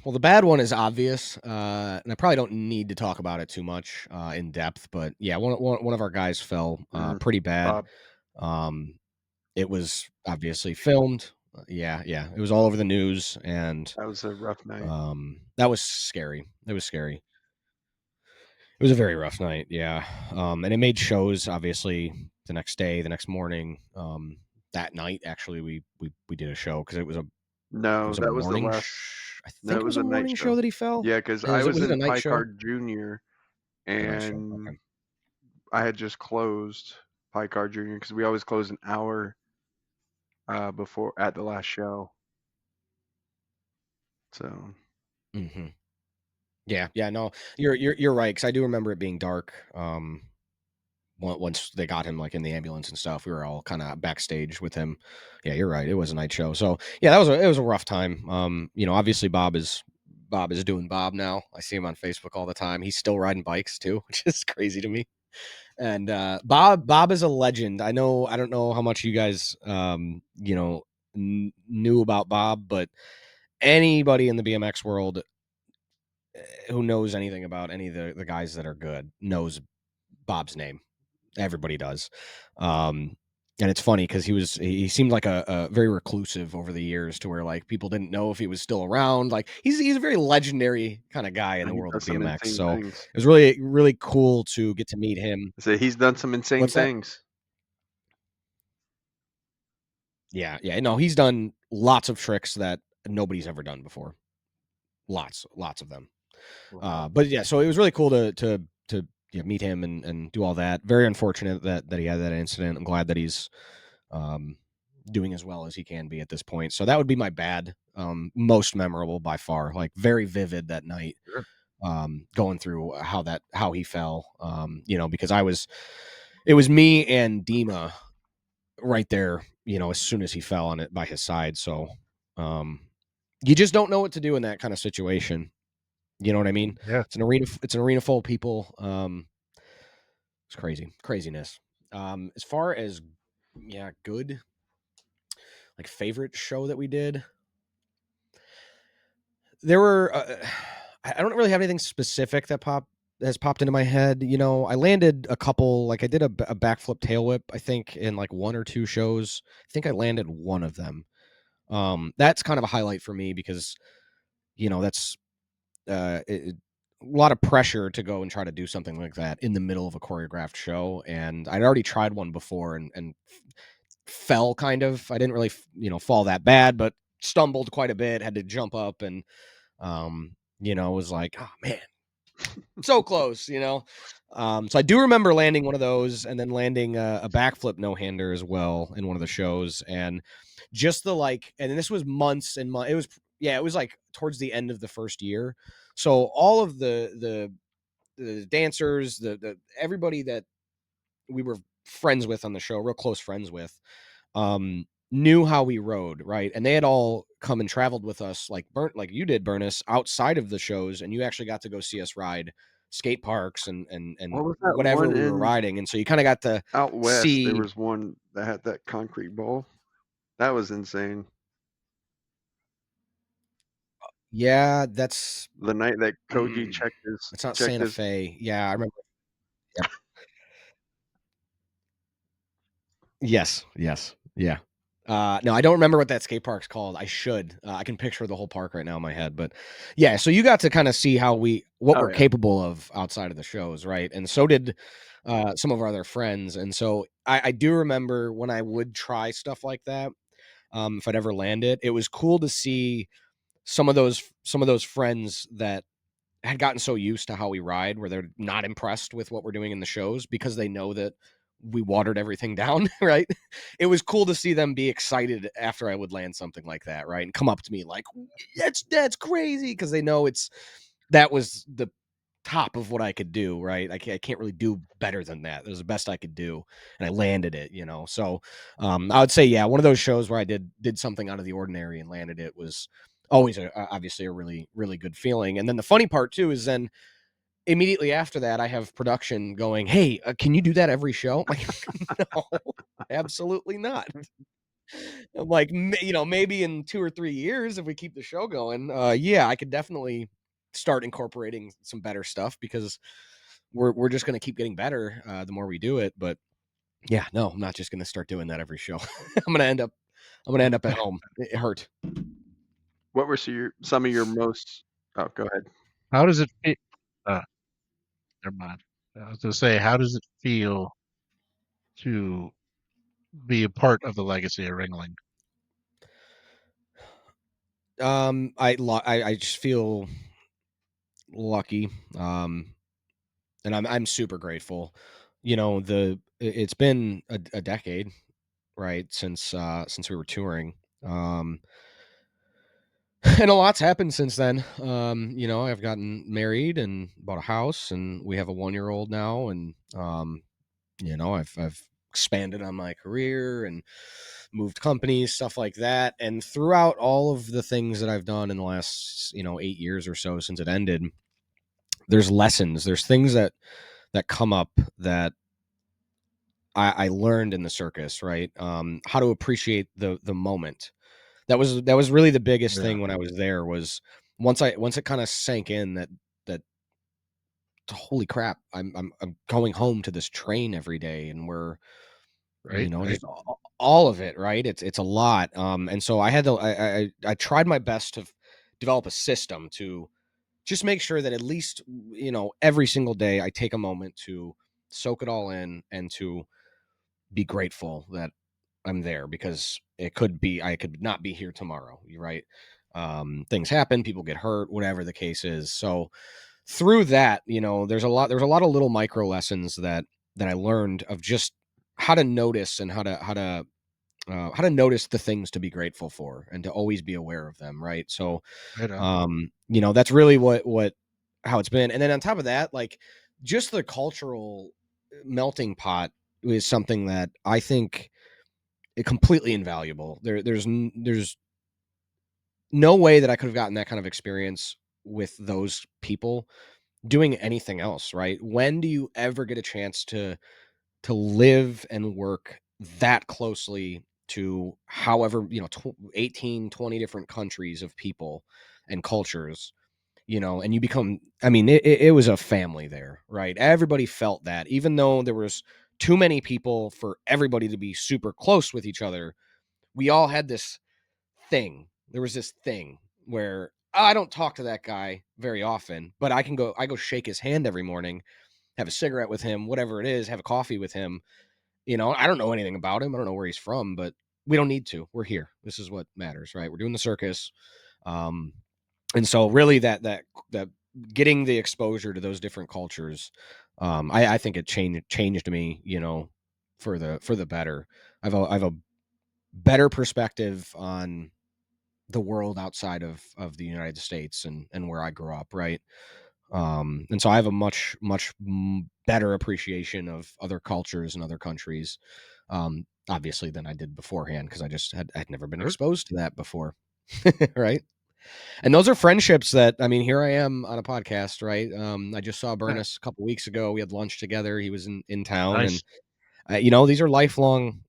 well, the bad one is obvious, and I probably don't need to talk about it too much in depth. But yeah, one of our guys fell Mm, pretty bad. Bob, Um, it was obviously filmed. Yeah, yeah, it was all over the news, and that was a rough night. that was scary. It was scary. It was a very rough night, yeah. And it made shows obviously the next day, the next morning. That night actually we did a show because it No, was a that was the morning. last. I No, think it it was was a a night morning show show. that he fell. Yeah, because And I was was it a in night Pie show? Card Junior, A night show. and Okay. I had just closed Pie Card Junior because we always close an hour before at the last show. So Hmm. Yeah, yeah. No, you're right because I do remember it being dark. Once they got him like in the ambulance and stuff, we were all kind of backstage with him. Yeah, you're right. It was a night show. So yeah, it was a rough time. Obviously Bob is doing Bob now. I see him on Facebook all the time. He's still riding bikes too, which is crazy to me. And Bob is a legend. I don't know how much you guys knew about Bob, but anybody in the BMX world who knows anything about any of the guys that are good knows Bob's name. Everybody does. And it's funny because he seemed like a very reclusive over the years to where like people didn't know if he was still around. Like he's a very legendary kind of guy in the he world of does some BMX. insane So things. it was really, really cool to get to meet him. I say he's done some insane What's that? things. Yeah, yeah. No, he's done lots of tricks that nobody's ever done before. Lots of them. Wow. But yeah, so it was really cool to meet him and do all that. Very unfortunate that he had that incident. I'm glad that he's doing as well as he can be at this point. So that would be my bad, most memorable by far, like very vivid that night. Sure. Going through how he fell, because it was me and Dima right there, as soon as he fell on it by his side. So, you just don't know what to do in that kind of situation. You know what I mean? Yeah. It's an arena full of people. It's craziness. As far as, good, like favorite show that we did, there were, I don't really have anything specific that has popped into my head. I landed a couple, like I did a backflip tail whip, I think in like one or two shows. I think I landed one of them. That's kind of a highlight for me because, that's a lot of pressure to go and try to do something like that in the middle of a choreographed show. And I'd already tried one before and fell kind of. I didn't really, fall that bad, but stumbled quite a bit, had to jump up and, was like, oh man, so close, So I do remember landing one of those and then landing a backflip no-hander as well in one of the shows. And just and this was months and months. It was like towards the end of the first year. So all of the dancers, the everybody that we were friends with on the show, real close friends with, knew how we rode, right? And they had all come and traveled with us, like you did, Burnus, outside of the shows, and you actually got to go see us ride skate parks and What was that whatever one we were in riding, and so you kind of got to out west? There see. was one that had that concrete ball. That was insane. Yeah, that's The night that Koji it's not checked Santa his Fe. Yeah, I remember. Yep. Yes, yeah. No, I don't remember what that skate park's called. I should. I can picture the whole park right now in my head, but yeah. So you got to kind of see what Oh, we're yeah. capable of outside of the shows, right? And so did some of our other friends. And so I do remember when I would try stuff like that. If I'd ever land it, it was cool to see some of those friends that had gotten so used to how we ride where they're not impressed with what we're doing in the shows because they know that we watered everything down, right? It was cool to see them be excited after I would land something like that, right? And come up to me like, that's crazy, because they know that was the top of what I could do, right? I can't really do better than that. It was the best I could do, and I landed it, So I would say, yeah, one of those shows where I did something out of the ordinary and landed it was always obviously a really, really good feeling. And then the funny part too is then immediately after that, I have production going, hey, can you do that every show? I'm like, no, absolutely not. I'm like, maybe in 2 or 3 years, if we keep the show going, yeah, I could definitely start incorporating some better stuff, because we're just going to keep getting better the more we do it. But yeah, no, I'm not just going to start doing that every show. I'm going to end up at home. It hurt. What were some of your most? Oh, go ahead. How does it feel? Uh, Never mind. I was gonna say, how does it feel to be a part of the legacy of Ringling? I just feel lucky, and I'm super grateful. It's been a decade, right, since we were touring, and a lot's happened since then. I've gotten married and bought a house, and we have a 1-year-old now, and I've expanded on my career and moved companies, stuff like that. And throughout all of the things that I've done in the last 8 years or so since it ended, there's lessons, there's things that come up that I learned in the circus, right? How to appreciate the moment. That was really the biggest Yeah, thing when I was there, was once it kind of sank in that holy crap, I'm going home to this train every day, and we're right, right. just all of it, right? It's a lot. And so I had to I tried my best to develop a system to just make sure that at least every single day I take a moment to soak it all in and to be grateful that I'm there, because I could not be here tomorrow. You're right. Things happen, people get hurt, whatever the case is. So through that, there's a lot of little micro lessons that I learned of just how to notice and how to notice the things to be grateful for and to always be aware of them. Right. So, Right on. that's really how it's been. And then on top of that, like just the cultural melting pot is something that I think completely invaluable. There's no way that I could have gotten that kind of experience with those people doing anything else, right? When do you ever get a chance to live and work that closely to however, 18, 20 different countries of people and cultures, and you become, I mean, it was a family there, right? Everybody felt that, even though there was too many people for everybody to be super close with each other, we all had this thing. There was this thing where I don't talk to that guy very often, but I go shake his hand every morning, have a cigarette with him, whatever it is, have a coffee with him. I don't know anything about him. I don't know where he's from, but we don't need to. We're here. This is what matters, right? We're doing the circus. And so really that getting the exposure to those different cultures, I think it changed me, for the better. I have a better perspective on the world outside of the United States and where I grew up, right? And so I have a much better appreciation of other cultures and other countries, obviously, than I did beforehand, because I'd never been Sure. exposed to that before. Right. And those are friendships that, I mean, here I am on a podcast, right? I just saw Burnus a couple weeks ago. We had lunch together. He was in town, Nice. and these are lifelong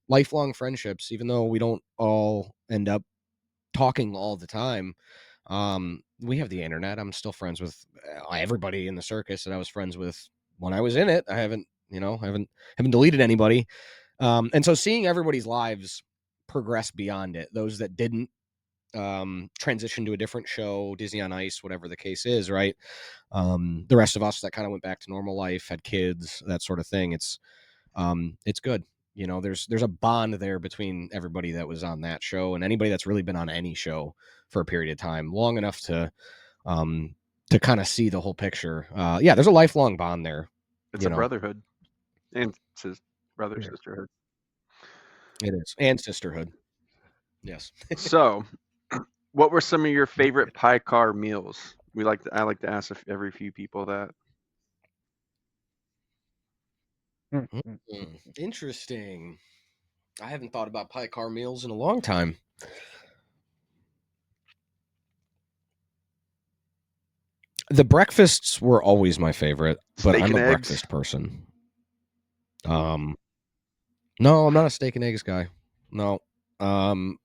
friendships, even though we don't all end up talking all the time. We have the internet. I'm still friends with everybody in the circus that I was friends with when I was in it. I haven't deleted anybody. And so seeing everybody's lives progress beyond it, those that didn't transition to a different show, Disney on Ice, whatever the case is, right? The rest of us that kind of went back to normal life, had kids, that sort of thing. It's good. There's a bond there between everybody that was on that show and anybody that's really been on any show for a period of time, long enough to kind of see the whole picture. Yeah, there's a lifelong bond there. It's a brotherhood, and brother sisterhood. It is, and sisterhood. Yes. So, what were some of your favorite pie car meals? I like to ask every few people that. Interesting. I haven't thought about pie car meals in a long time. The breakfasts were always my favorite, but Steak I'm and a eggs. breakfast person. No, I'm not a steak and eggs guy. No. I don't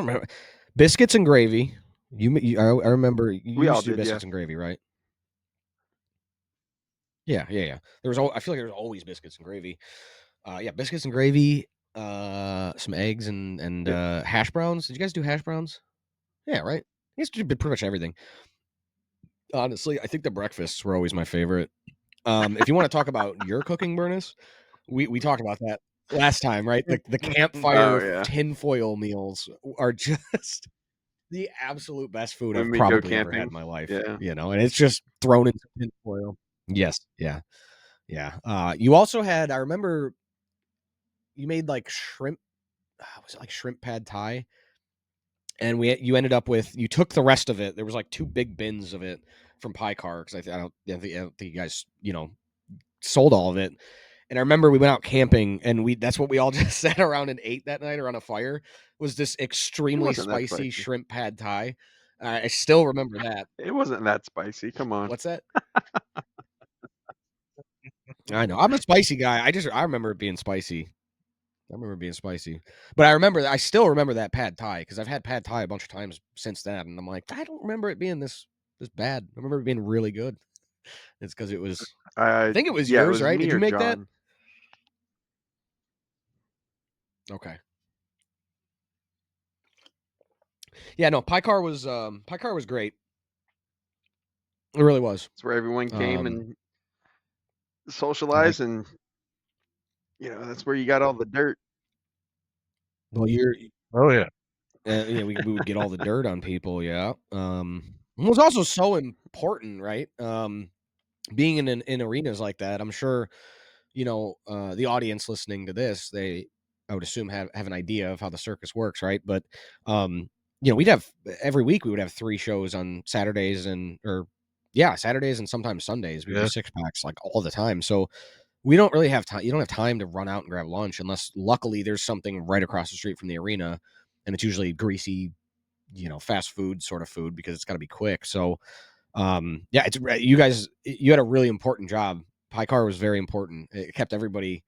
remember. Biscuits and gravy. I remember you We all used to do did, biscuits yeah. and gravy, right? Yeah. There was I feel like there was always biscuits and gravy. Yeah, biscuits and gravy, some eggs and hash browns. Did you guys do hash browns? Yeah, right. You guys did pretty much everything. Honestly, I think the breakfasts were always my favorite. If you want to talk about your cooking, Burnus, we talked about that last time, right? The campfire Oh, yeah. tinfoil meals are just the absolute best food When I've we go probably ever had camping, in my life. yeah. And it's just thrown into tinfoil. Yes, yeah. You also had, I remember, you made like shrimp. Was it like shrimp pad thai? And you ended up with, you took the rest of it. There was like 2 big bins of it from Pie Car, because I don't think you guys sold all of it. And I remember we went out camping, and that's what we all just sat around and ate that night around a fire, was this extremely wasn't that spicy spicy. shrimp pad thai. I still remember that. It wasn't that spicy. Come on. What's that? I know. I'm a spicy guy. I remember it being spicy. But I still remember that pad thai, because I've had pad thai a bunch of times since then, and I'm like, I don't remember it being this bad. I remember it being really good. It's because it was, I think it was yours, it was right? me Did you or make John. that? Okay. Yeah, no, Pie Car was great. It really was. It's where everyone came and Like, socialized, and that's where you got all the dirt. well, Oh yeah. we would get all the dirt on people. Yeah. It was also so important, right? Being in arenas like that, I'm sure, the audience listening to this, I would assume have an idea of how the circus works, right? But we'd have every week we would have 3 shows on Saturdays Saturdays and sometimes Sundays. We would do Yeah. 6-packs like all the time. So we don't really have time. You don't have time to run out and grab lunch unless luckily there's something right across the street from the arena, and it's usually greasy, fast food sort of food because it's got to be quick. So it's you had a really important job. Pie car was very important. It kept everybody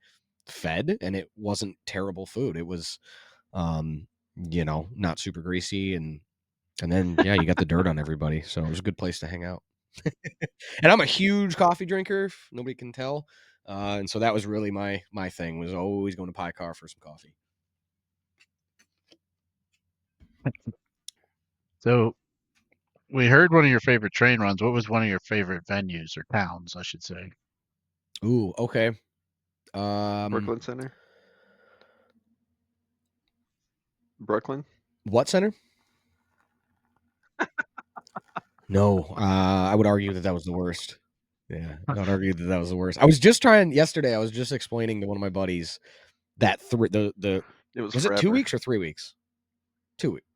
fed, and it wasn't terrible food. It was, not super greasy, and then you got the dirt on everybody, so it was a good place to hang out. And I'm a huge coffee drinker, if nobody can tell, and so that was really my thing, was always going to Pie Car for some coffee. So we heard one of your favorite train runs. What was one of your favorite venues or towns, I should say? Ooh, okay. Brooklyn Center. Brooklyn. What center? No, I would argue that was the worst. Yeah, I would argue that was the worst. I was just explaining to one of my buddies that It was was forever. it 2 weeks or 3 weeks? 2 weeks.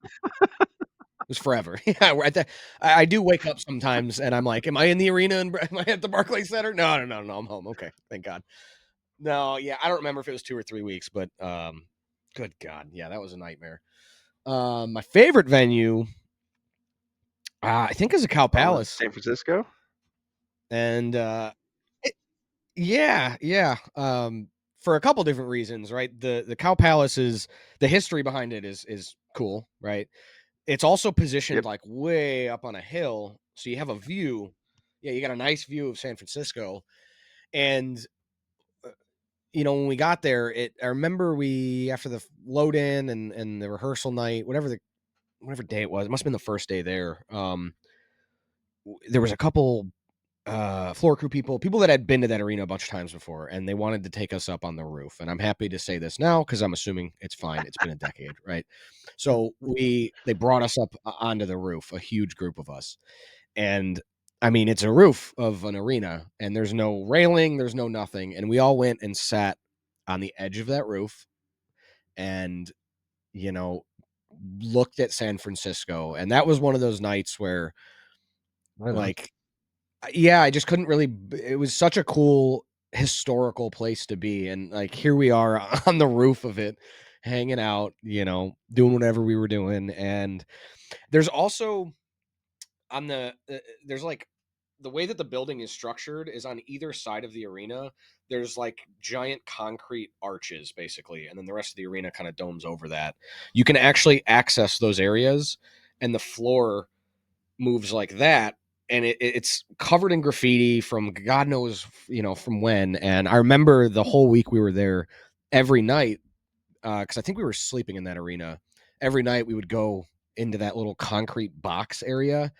It was forever. Yeah, I do wake up sometimes and I'm like, am I in the arena and am I at the Barclays Center? No, I'm home. Okay, thank God. No, yeah, I don't remember if it was 2 or 3 weeks, but good God, yeah, that was a nightmare. My favorite venue, I think, is a Cow Palace. San Francisco. And yeah. For a couple different reasons, right? The Cow Palace is, the history behind it is cool, right? It's also positioned like way up on a hill, so you have a view. Yeah, you got a nice view of San Francisco. And when we got there, I remember after the load in and the rehearsal night, whatever day it was, it must have been the first day there. There was a couple floor crew people that had been to that arena a bunch of times before, and they wanted to take us up on the roof. And I'm happy to say this now because I'm assuming it's fine. It's been a decade, right? So they brought us up onto the roof, a huge group of us. And I mean, it's a roof of an arena, and there's no railing, there's no nothing. And we all went and sat on the edge of that roof and, looked at San Francisco. And that was one of those nights where, like, yeah, I just couldn't really. It was such a cool historical place to be, and like here we are on the roof of it, hanging out, doing whatever we were doing. And there's also there's like, the way that the building is structured is on either side of the arena. There's like giant concrete arches basically, and then the rest of the arena kind of domes over that. You can actually access those areas, and the floor moves like that, and it's covered in graffiti from God knows from when. And I remember the whole week we were there, every night, because I think we were sleeping in that arena. Every night we would go into that little concrete box area,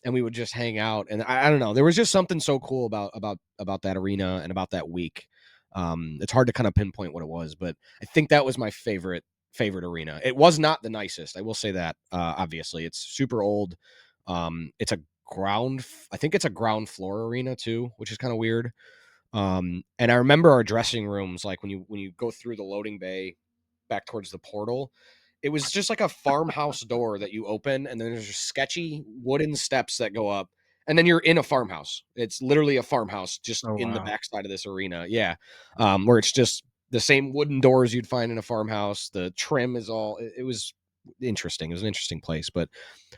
and we would just hang out. And I don't know, there was just something so cool about that arena and about that week. It's hard to kind of pinpoint what it was, but I think that was my favorite arena. It was not the nicest, I will say that. Obviously it's super old. It's I think it's a ground floor arena too, which is kind of weird. And I remember our dressing rooms, like when you go through the loading bay back towards the portal, it was just like a farmhouse door that you open, and then there's just sketchy wooden steps that go up, and then you're in a farmhouse. It's literally a farmhouse just in the backside of this arena. Yeah. Where it's just the same wooden doors you'd find in a farmhouse. The trim is all, it was interesting. It was an interesting place, but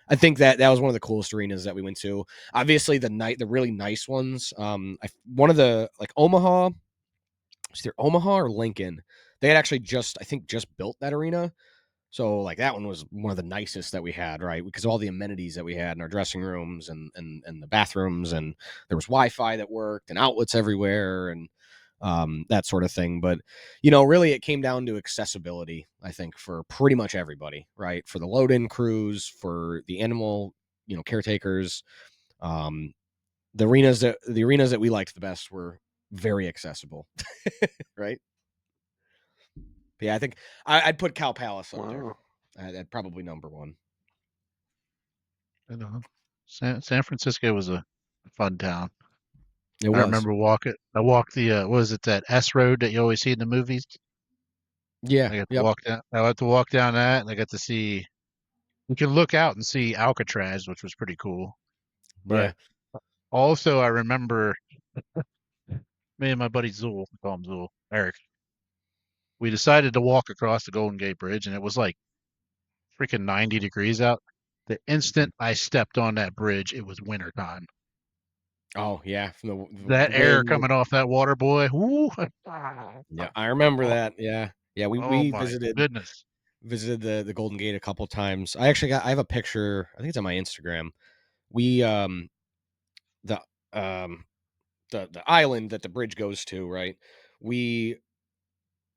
I think that was one of the coolest arenas that we went to. Obviously the really nice ones. One of the, like, Omaha, it's either Omaha or Lincoln. They had actually just built that arena. So like that one was one of the nicest that we had, right? Because of all the amenities that we had in our dressing rooms and the bathrooms, and there was Wi-Fi that worked and outlets everywhere, and that sort of thing. But really it came down to accessibility, I think, for pretty much everybody, right? For the load-in crews, for the animal, caretakers. The arenas that we liked the best were very accessible, right? But yeah, I think I'd put Cow Palace up there. That's probably number one. San Francisco was a fun town. It I was. remember I walked the what is it, that S road that you always see in the movies? Yeah. I got to Yep. walk down. I got to walk down that, and I got to see. You can look out and see Alcatraz, which was pretty cool. Yeah. But also, I remember me and my buddy Zool, we call him Zool, Eric. We decided to walk across the Golden Gate Bridge, and it was like freaking 90 degrees out. The instant I stepped on that bridge, it was winter time. Oh yeah, from the That air wind. coming off that water, boy. Woo. Yeah, I remember Oh, that. Yeah. Yeah, oh we my visited goodness. the Golden Gate a couple times. I have a picture. I think it's on my Instagram. We the um the island that the bridge goes to, right? We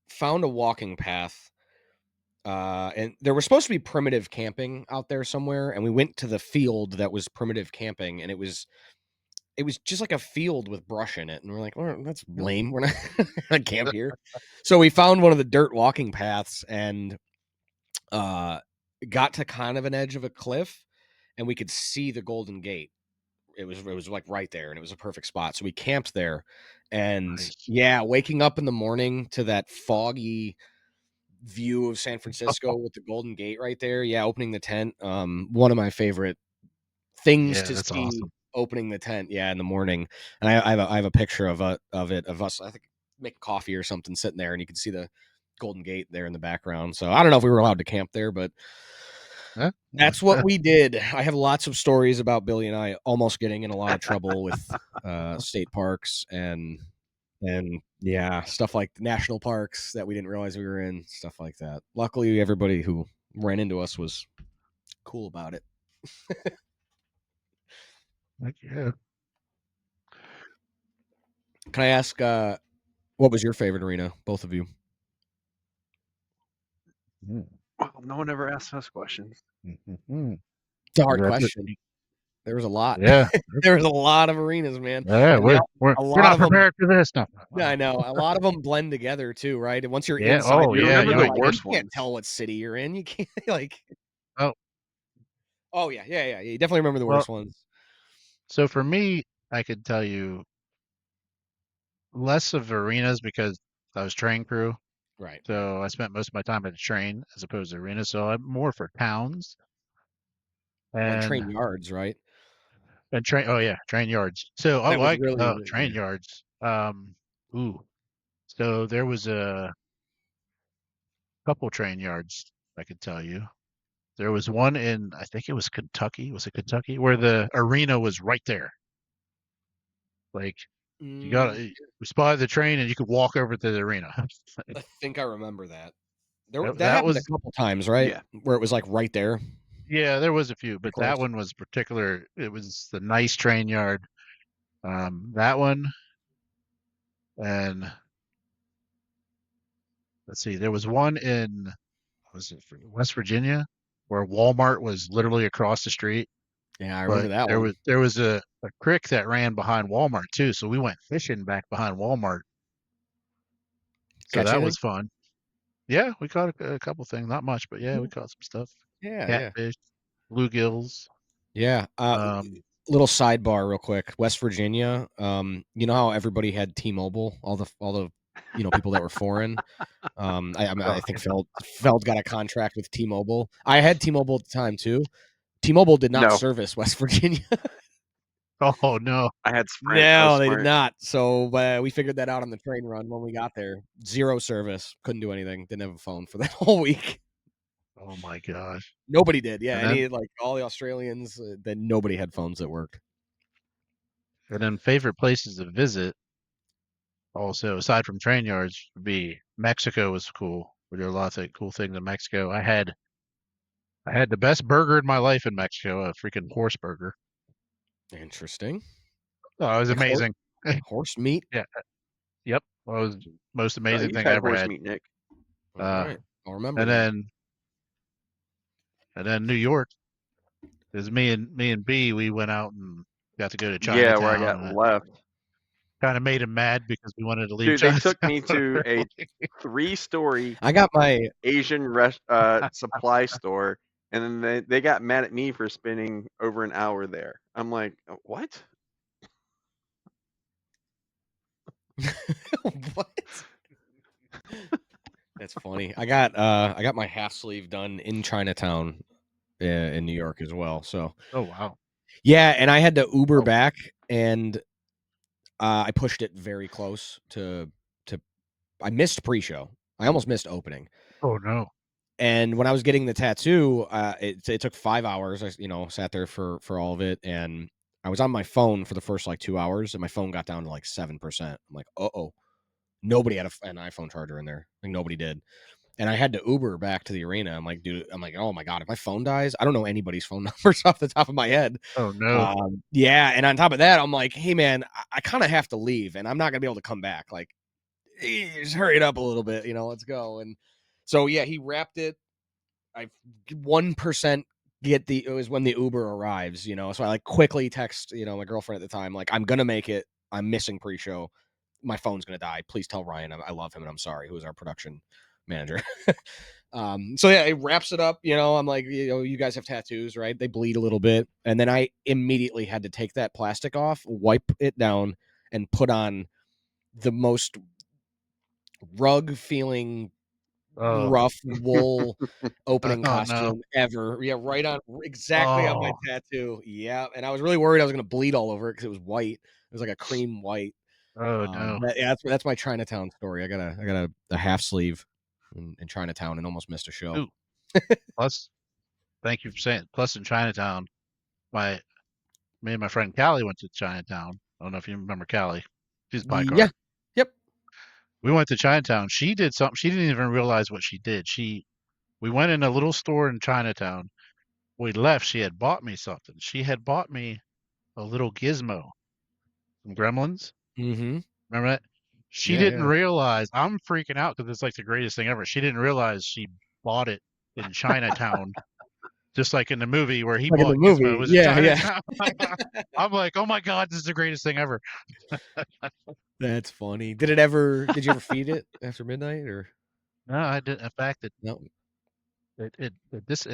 found a walking path, and there was supposed to be primitive camping out there somewhere, and we went to the field that was primitive camping, and it was just like a field with brush in it, and we're like, well, that's lame. We're not gonna camp here. So we found one of the dirt walking paths and got to kind of an edge of a cliff, and we could see the Golden Gate. It was like right there, and it was a perfect spot. So we camped there, and Nice. yeah, waking up in the morning to that foggy view of San Francisco with the Golden Gate right there. Yeah, opening the tent. One of my favorite things Yeah, to that's see awesome. opening the tent. Yeah, in the morning, and I have a picture of us. I think making coffee or something, sitting there, and you can see the Golden Gate there in the background. So I don't know if we were allowed to camp there, but Huh? that's what we did. I have lots of stories about Billy and I almost getting in a lot of trouble with state parks and yeah, stuff like national parks that we didn't realize we were in, stuff like that. Luckily, everybody who ran into us was cool about it. Heck yeah. Can I ask, what was your favorite arena, both of you? Mm. Well, no one ever asks us questions. Mhm. It's a hard That's it. question. There was a lot. Yeah. There was a lot of arenas, man. Yeah, And they all, we're a lot not of them. prepared for this stuff. Yeah, I know. A lot of them blend together too, right? And once you're Yeah. inside, Oh, You yeah. remember You the went worst you can't ones? tell what city you're in. You can't like. Oh, Oh yeah. You definitely remember the well. worst ones. So for me, I could tell you less of arenas because I was train crew. Right. So I spent most of my time at the train as opposed to arenas. So I'm more for towns Like and train yards, right? train. Oh yeah, train yards. So I That was like really train yeah. yards. Ooh. So there was a couple train yards I could tell you. There was one in, I think it was Kentucky. Was it Kentucky? Where the arena was right there. Like you got we spotted the train and you could walk over to the arena. I think I remember that. That That happened a was, couple times, right? Yeah. Where it was like right there. yeah, there was a few, but Close. that one was particular. It was the nice train yard. That one, and let's see, there was one in, was it West Virginia, where Walmart was literally across the street. Yeah, I remember But that one. there was a creek that ran behind Walmart too, so we went fishing back behind Walmart. So Catch that anything? was fun. Yeah, we caught a couple things, not much, but yeah, we caught some stuff. Yeah. Catfish, bluegills. Yeah. Um, Little sidebar real quick. West Virginia, you know how everybody had T-Mobile, all the people that were foreign. I think Feld got a contract with T-Mobile. I had T-Mobile at the time too. T-Mobile did not No, service West Virginia. oh no, I had Sprint. I No, was they did smart. not. So we figured that out on the train run when we got there. Zero service. Couldn't do anything. Didn't have a phone for that whole week. oh my gosh. Nobody did. Yeah, And then all the Australians. Then nobody had phones that worked. favorite places to visit. Also, aside from train yards, would be Mexico was cool. We did a lot of cool things in Mexico. I had the best burger in my life in Mexico, a freaking horse burger. Interesting. Oh, it was Like amazing. horse meat. Yeah. Yep. Well, it was the most amazing You've thing I had ever horse had. meat, Nick. All right, I'll remember And that. then New York. Is me and B, we went out and got to go to Yeah, where I Chinatown, got and left. kind of made him mad because we wanted to leave Dude, they Chinatown took me to a early. 3-story I got my Asian supply store, and then they got mad at me for spending over an hour there. I'm like, what? What? That's funny. I got my half sleeve done in Chinatown in New York as well. So Oh wow. yeah, and I had to Uber Oh, back, and I pushed it very close to. I missed pre-show. I almost missed opening. oh no. And when I was getting the tattoo, it took 5 hours. I sat there for all of it, and I was on my phone for the first like 2 hours, and my phone got down to like 7%. I'm like, oh, nobody had an iPhone charger in there. Like nobody did. And I had to Uber back to the arena. I'm like, dude, oh my God, if my phone dies, I don't know anybody's phone numbers off the top of my head. Oh no. Yeah. And on top of that, I'm like, hey man, I kind of have to leave, and I'm not gonna be able to come back. Like, just hurry it up a little bit, let's go. And so yeah, he wrapped it. I 1% it was when the Uber arrives, so I like quickly text, my girlfriend at the time, like, I'm gonna make it. I'm missing pre-show. My phone's gonna die. Please tell Ryan I love him and I'm sorry, who is our production manager. So yeah, it wraps it up. I'm like, you guys have tattoos, right? They bleed a little bit. And then I immediately had to take that plastic off, wipe it down, and put on the most rug feeling Oh. rough wool opening Oh no. costume ever. Yeah, right on, exactly on my Oh. tattoo. Yeah, and I was really worried I was gonna bleed all over it because it was white. It was like a cream white. Oh no. Yeah, that's my Chinatown story. I got a half sleeve in Chinatown and almost missed a show. Ooh. Plus, thank you for saying. Plus, in Chinatown, me and my friend Callie went to Chinatown. I don't know if you remember Callie. She's by Yeah. car. Yep. We went to Chinatown. She did something. She didn't even realize what she did. We went in a little store in Chinatown. We left. She had bought me something. She had bought me a little gizmo from Gremlins. Mm-hmm. Remember that? She Yeah, didn't yeah. realize. I'm freaking out because it's like the greatest thing ever. She didn't realize she bought it in Chinatown, just like in the movie where he Like in the bought Gizmo. It movie. was in Yeah, yeah. Chinatown. I'm like, oh my god, this is the greatest thing ever. That's funny. Did you ever feed it after midnight or No, I didn't. In fact, no? it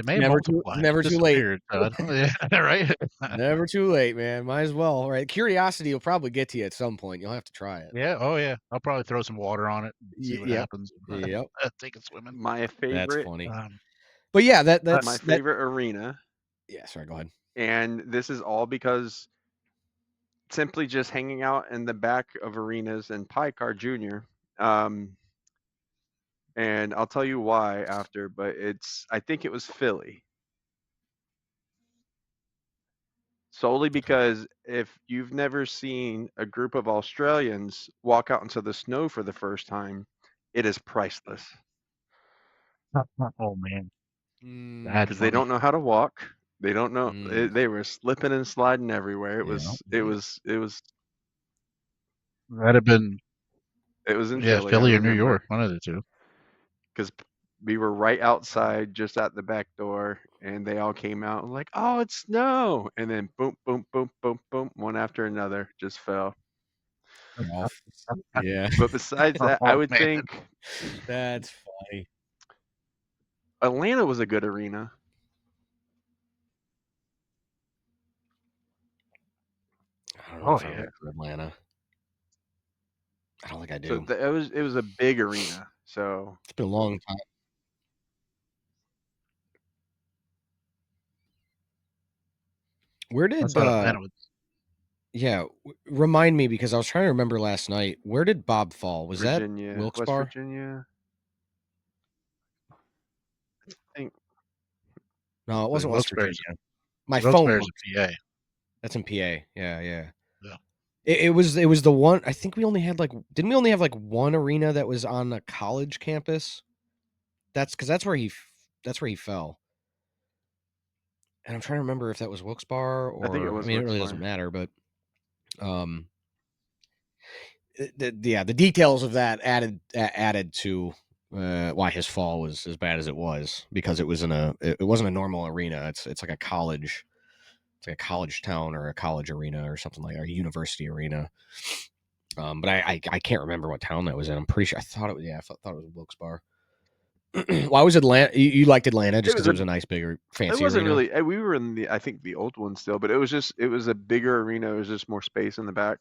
may have multiplied. It Never too late. disappeared. So yeah, right. Never too late, man. Might as well, right? Curiosity will probably get to you at some point. You'll have to try it. Yeah. Oh yeah. I'll probably throw some water on it and see what Yep. happens. Yep. Take it swimming. My That's favorite, funny. Um, But yeah, my that's favorite arena, yeah, sorry, go ahead. and this is all because simply just hanging out in the back of arenas and Pie Car Junior. And I'll tell you why after, but I think it was Philly. Solely because if you've never seen a group of Australians walk out into the snow for the first time, it is priceless. oh man, that's Because they funny. don't know how to walk. They don't know. Mm. They were slipping and sliding everywhere. It was. It Yeah. was. It was. That'd have been It was in yeah, Philly. I Philly or New York, remember one of the two. because we were right outside, just at the back door, and they all came out and like, "Oh, it's snow!" And then boom, boom, boom, boom, boom, one after another just fell. Golf. Yeah. But besides that, I Oh would man, think That's funny. Atlanta was a good arena. I don't know oh if I yeah. went to Atlanta. I don't think I So do. it was a big arena. So It's been a long time. Where That's did what Atlanta was. yeah, remind me because I was trying to remember last night. Where did Bob fall? Was that Virginia, West Wilkes-Barre? Virginia. I think No, it wasn't West Wilkes-Barre's Virginia. My phone Wilkes-Barre's looked. in PA. That's in PA. Yeah, yeah. Yeah. It was the one. I think we only had like. Didn't we only have like one arena that was on a college campus? That's because that's where he fell. And I'm trying to remember if that was Wilkes-Barre I think it or I was mean it really doesn't Wilkes-Barre. matter, but um the details of that added to why his fall was as bad as it was because it wasn't a normal arena. It's like a college. It's like a college town or a college arena or something like that, or a university arena. But I can't remember what town that was in. I'm pretty sure I thought it was it was Wilkes-Barre. Why was Atlanta? You liked Atlanta just was because it was a nice, bigger, fancy It wasn't arena? really. We were in I think the old one still, but it was a bigger arena. It was just more space in the back.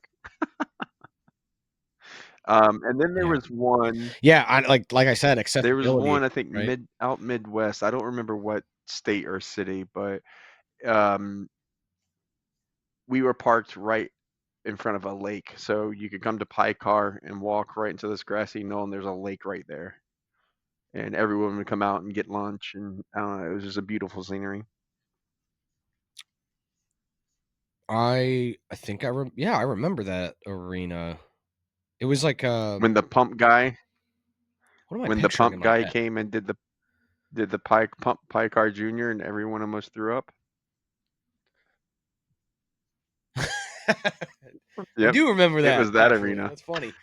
And then there Yeah. was one. Yeah, like I said, There was one accessibility, I think right? out Midwest. I don't remember what state or city, but um, we were parked right in front of a lake, so you could come to Pie Car and walk right into this grassy knoll, and there's a lake right there. And everyone would come out and get lunch, and I don't know, it was just a beautiful scenery. I think I remember that arena. It was like When the pump guy, what am I when the picturing in pump my guy head? came and did the Pie Car Junior, and everyone almost threw up. I Yep, do remember it that was that actually. arena. That's funny.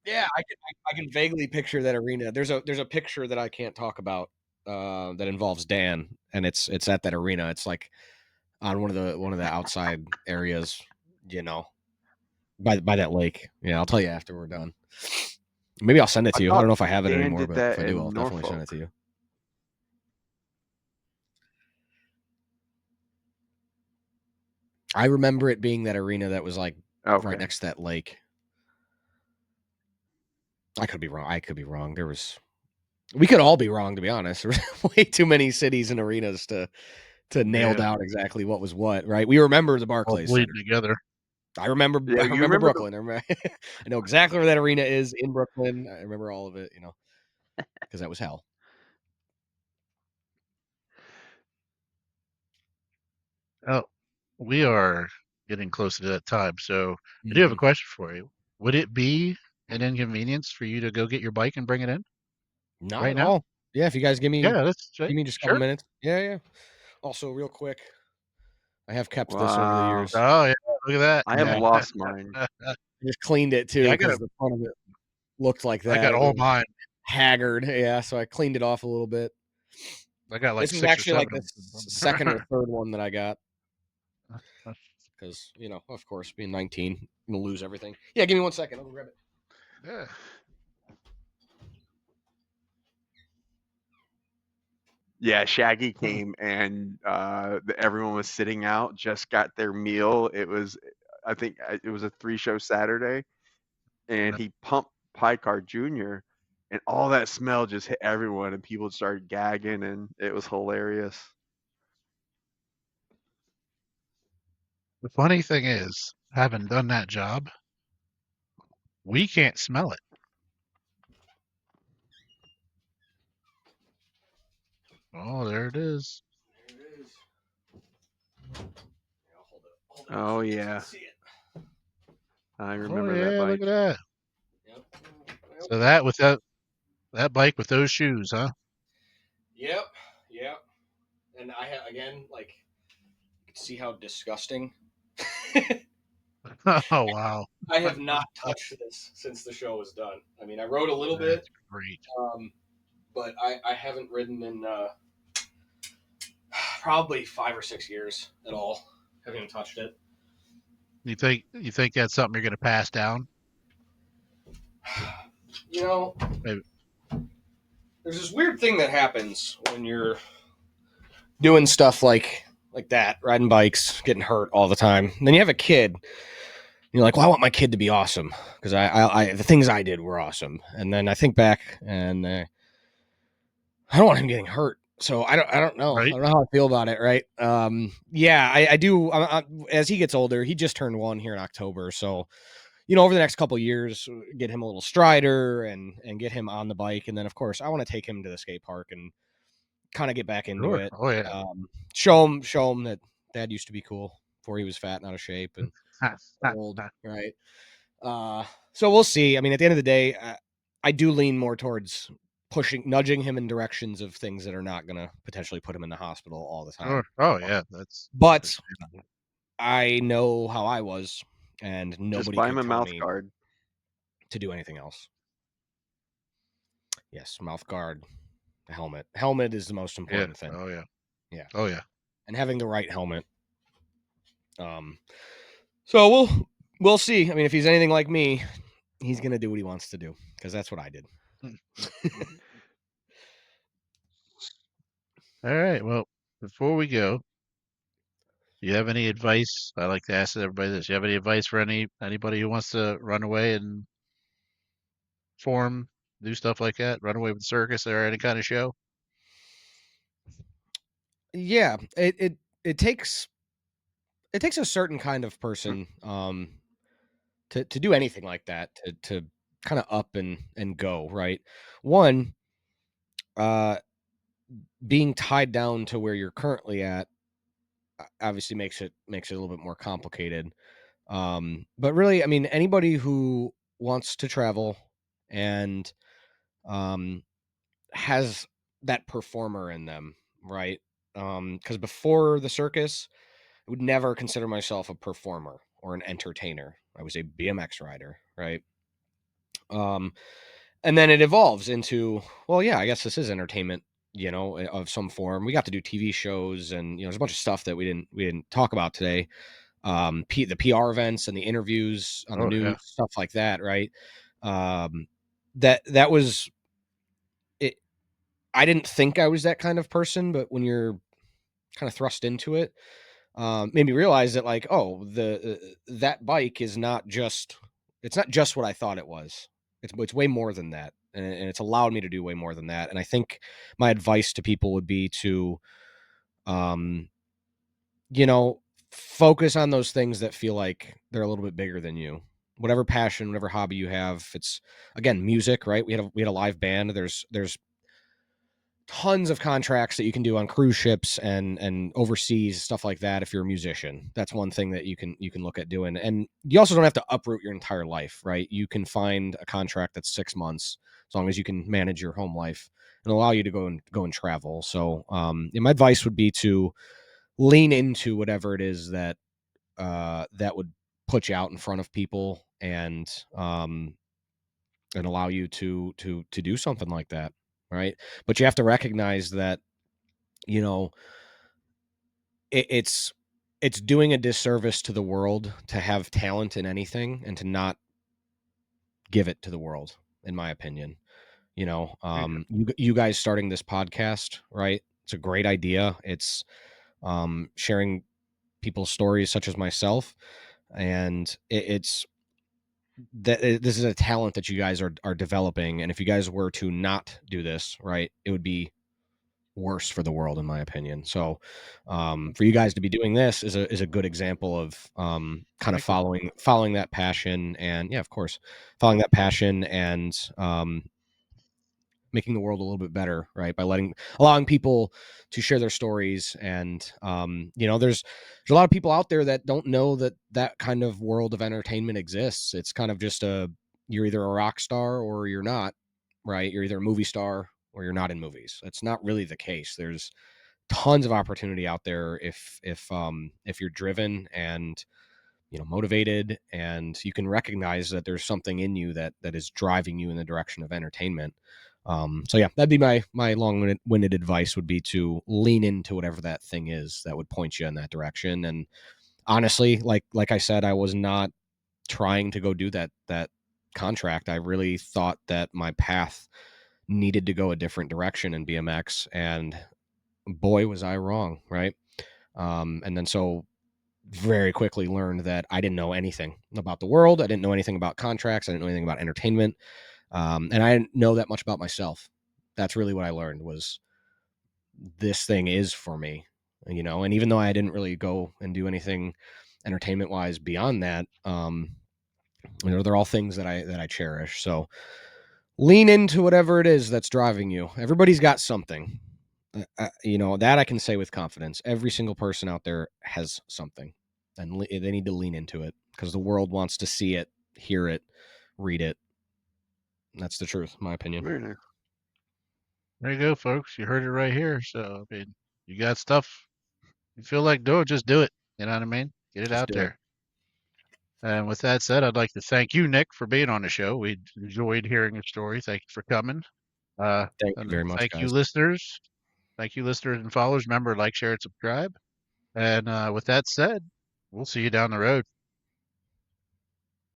Yeah, I can vaguely picture that arena. There's a picture that I can't talk about that involves Dan, and it's at that arena. It's like on one of the outside areas, you know, by that lake. Yeah, I'll tell you after we're done. Maybe I'll send it I to you. I thought don't know if I have it Dan anymore, did but if that I do, I'll in definitely send it Norfolk. to you. I remember it being that arena that was like right Okay. next to that lake. I could be wrong. We could all be wrong, to be honest. There's way too many cities and arenas to nail Yeah, down exactly what was what, right? We remember the all Barclays Center. bleeding together. I remember Yeah, you remember Brooklyn. I know exactly where that arena is in Brooklyn. I remember all of it, because that was hell. Oh, we are getting closer to that time. So I do have a question for you. Would it be an inconvenience for you to go get your bike and bring it in Not right at now? all. Yeah, if you guys give me Yeah, that's just a couple sure. minutes. Yeah, yeah. Also, real quick, I have kept this over the Wow. years. Oh yeah, look at I have Yeah, lost mine. that. I just cleaned it too Yeah, because the front of it looked like I got that. It all was mine. haggard. Yeah, so I cleaned it off a little bit. I got like This is 6 or actually 7 like the of second or them. third one that I got because, of course, being 19, I'm gonna lose everything. Yeah, give me 1 second. I'll go grab it. Yeah. Yeah, Shaggy came and everyone was sitting out, just got their meal. I think it was a 3-show Saturday, and he pumped Pie Car Junior, and all that smell just hit everyone, and people started gagging, and it was hilarious. The funny thing is, having done that job, we can't smell it. Oh, there it is. There it is. Yeah, I'll hold it Oh up so you guys yeah, can see it. I Oh remember that yeah, look bike. at that. Yep. So that with that bike with those shoes, huh? Yep. Yep. And I have, again, like, you can see how disgusting. Oh wow. I have not touched this since the show was done. I mean, I rode a little bit, That's great. but I haven't ridden in probably 5 or 6 years at all. Haven't even touched it. You think that's something you're gonna pass down? Maybe. There's this weird thing that happens when you're doing stuff like that, riding bikes, getting hurt all the time. And then you have a kid. You're like, well, I want my kid to be awesome because I the things I did were awesome. And then I think back, and I don't want him getting hurt. So I don't know. Right? I don't know how I feel about it. Right? Yeah, I do. As he gets older, he just turned 1 here in October. So over the next couple of years, get him a little strider and get him on the bike. And then, of course, I want to take him to the skate park and kind of get back into Sure. it. Oh yeah. Show him that Dad used to be cool before he was fat and out of shape and old, right? So we'll see. I mean, at the end of the day, I do lean more towards nudging him in directions of things that are not going to potentially put him in the hospital all the time. Sure. Oh yeah. That's But understandable. I know how I was, and Just nobody buy him could a tell mouth me guard. to do anything else. Yes, mouth guard, the helmet. Helmet is the most Yeah. important thing. Oh yeah. Yeah. Oh yeah. And having the right helmet. So we'll see. I mean, if he's anything like me, he's gonna do what he wants to do because that's what I did. All right. Well, before we go, do you have any advice? I like to ask everybody this. Do you have any advice for anybody who wants to run away and form, do stuff like that, run away with the circus or any kind of show? Yeah, it takes a certain kind of person to do anything like that, to kind of up and go, right? One, uh being tied down to where you're currently at obviously makes it a little bit more complicated. But really, I mean, anybody who wants to travel and um has that performer in them, right? Because before the circus, I would never consider myself a performer or an entertainer. I was a BMX rider, right? Um, and then it evolves into, well, yeah, I guess this is entertainment, of some form. We got to do TV shows, and there's a bunch of stuff that we didn't talk about today. The PR events and the interviews on the Oh news, yeah. stuff like that, right? Um, that was it. I didn't think I was that kind of person, but when you're kind of thrust into it, made me realize that, like, oh, the that bike is not just it's not just what I thought it was. It's way more than that, and it's allowed me to do way more than that. And I think my advice to people would be to, um, you know, focus on those things that feel like they're a little bit bigger than you. Whatever passion, whatever hobby you have, if it's again music, right? We had a live band. There's tons of contracts that you can do on cruise ships and overseas, stuff like that. If you're a musician, that's one thing that you can look at doing. And you also don't have to uproot your entire life, right? You can find a contract that's 6 months, as long as you can manage your home life and allow you to go and travel. So my advice would be to lean into whatever it is that would put you out in front of people, and allow you to do something like that, right? But you have to recognize that, you know it's doing a disservice to the world to have talent in anything and to not give it to the world, in my opinion. Yeah. You guys starting this podcast, right? It's a great idea. It's sharing people's stories, such as myself, and it's that this is a talent that you guys are developing. And if you guys were to not do this, right, it would be worse for the world, in my opinion. So for you guys to be doing this is a good example of kind of Thank you. following that passion, and yeah, of course, following that passion, and making the world a little bit better, right? By allowing people to share their stories. And there's a lot of people out there that don't know that kind of world of entertainment exists. It's kind of just you're either a rock star or you're not, right? You're either a movie star or you're not in movies. That's not really the case. There's tons of opportunity out there if you're driven and motivated, and you can recognize that there's something in you that is driving you in the direction of entertainment. So yeah, that'd be my long-winded advice, would be to lean into whatever that thing is that would point you in that direction. And honestly, like I said, I was not trying to go do that contract. I really thought that my path needed to go a different direction in BMX, and boy, was I wrong, right? And then so very quickly learned that I didn't know anything about the world. I didn't know anything about contracts. I didn't know anything about entertainment. And I didn't know that much about myself. That's really what I learned, was this thing is for me, and even though I didn't really go and do anything entertainment wise beyond that, they're all things that I cherish. So lean into whatever it is that's driving you. Everybody's got something. That I can say with confidence. Every single person out there has something, and they need to lean into it, because the world wants to see it, hear it, read it. That's the truth, in my opinion. Very nice. There you go, folks. You heard it right here. So, I mean, you got stuff you feel like do it, just do it. You know what I mean? Get it Just out do it. there. And with that said, I'd like to thank you, Nick, for being on the show. We enjoyed hearing your story. Thank you for coming. Thank you And very much, thank you, guys. listeners. Thank you, listeners and followers. Remember, like, share, and subscribe. And with that said, we'll see you down the road.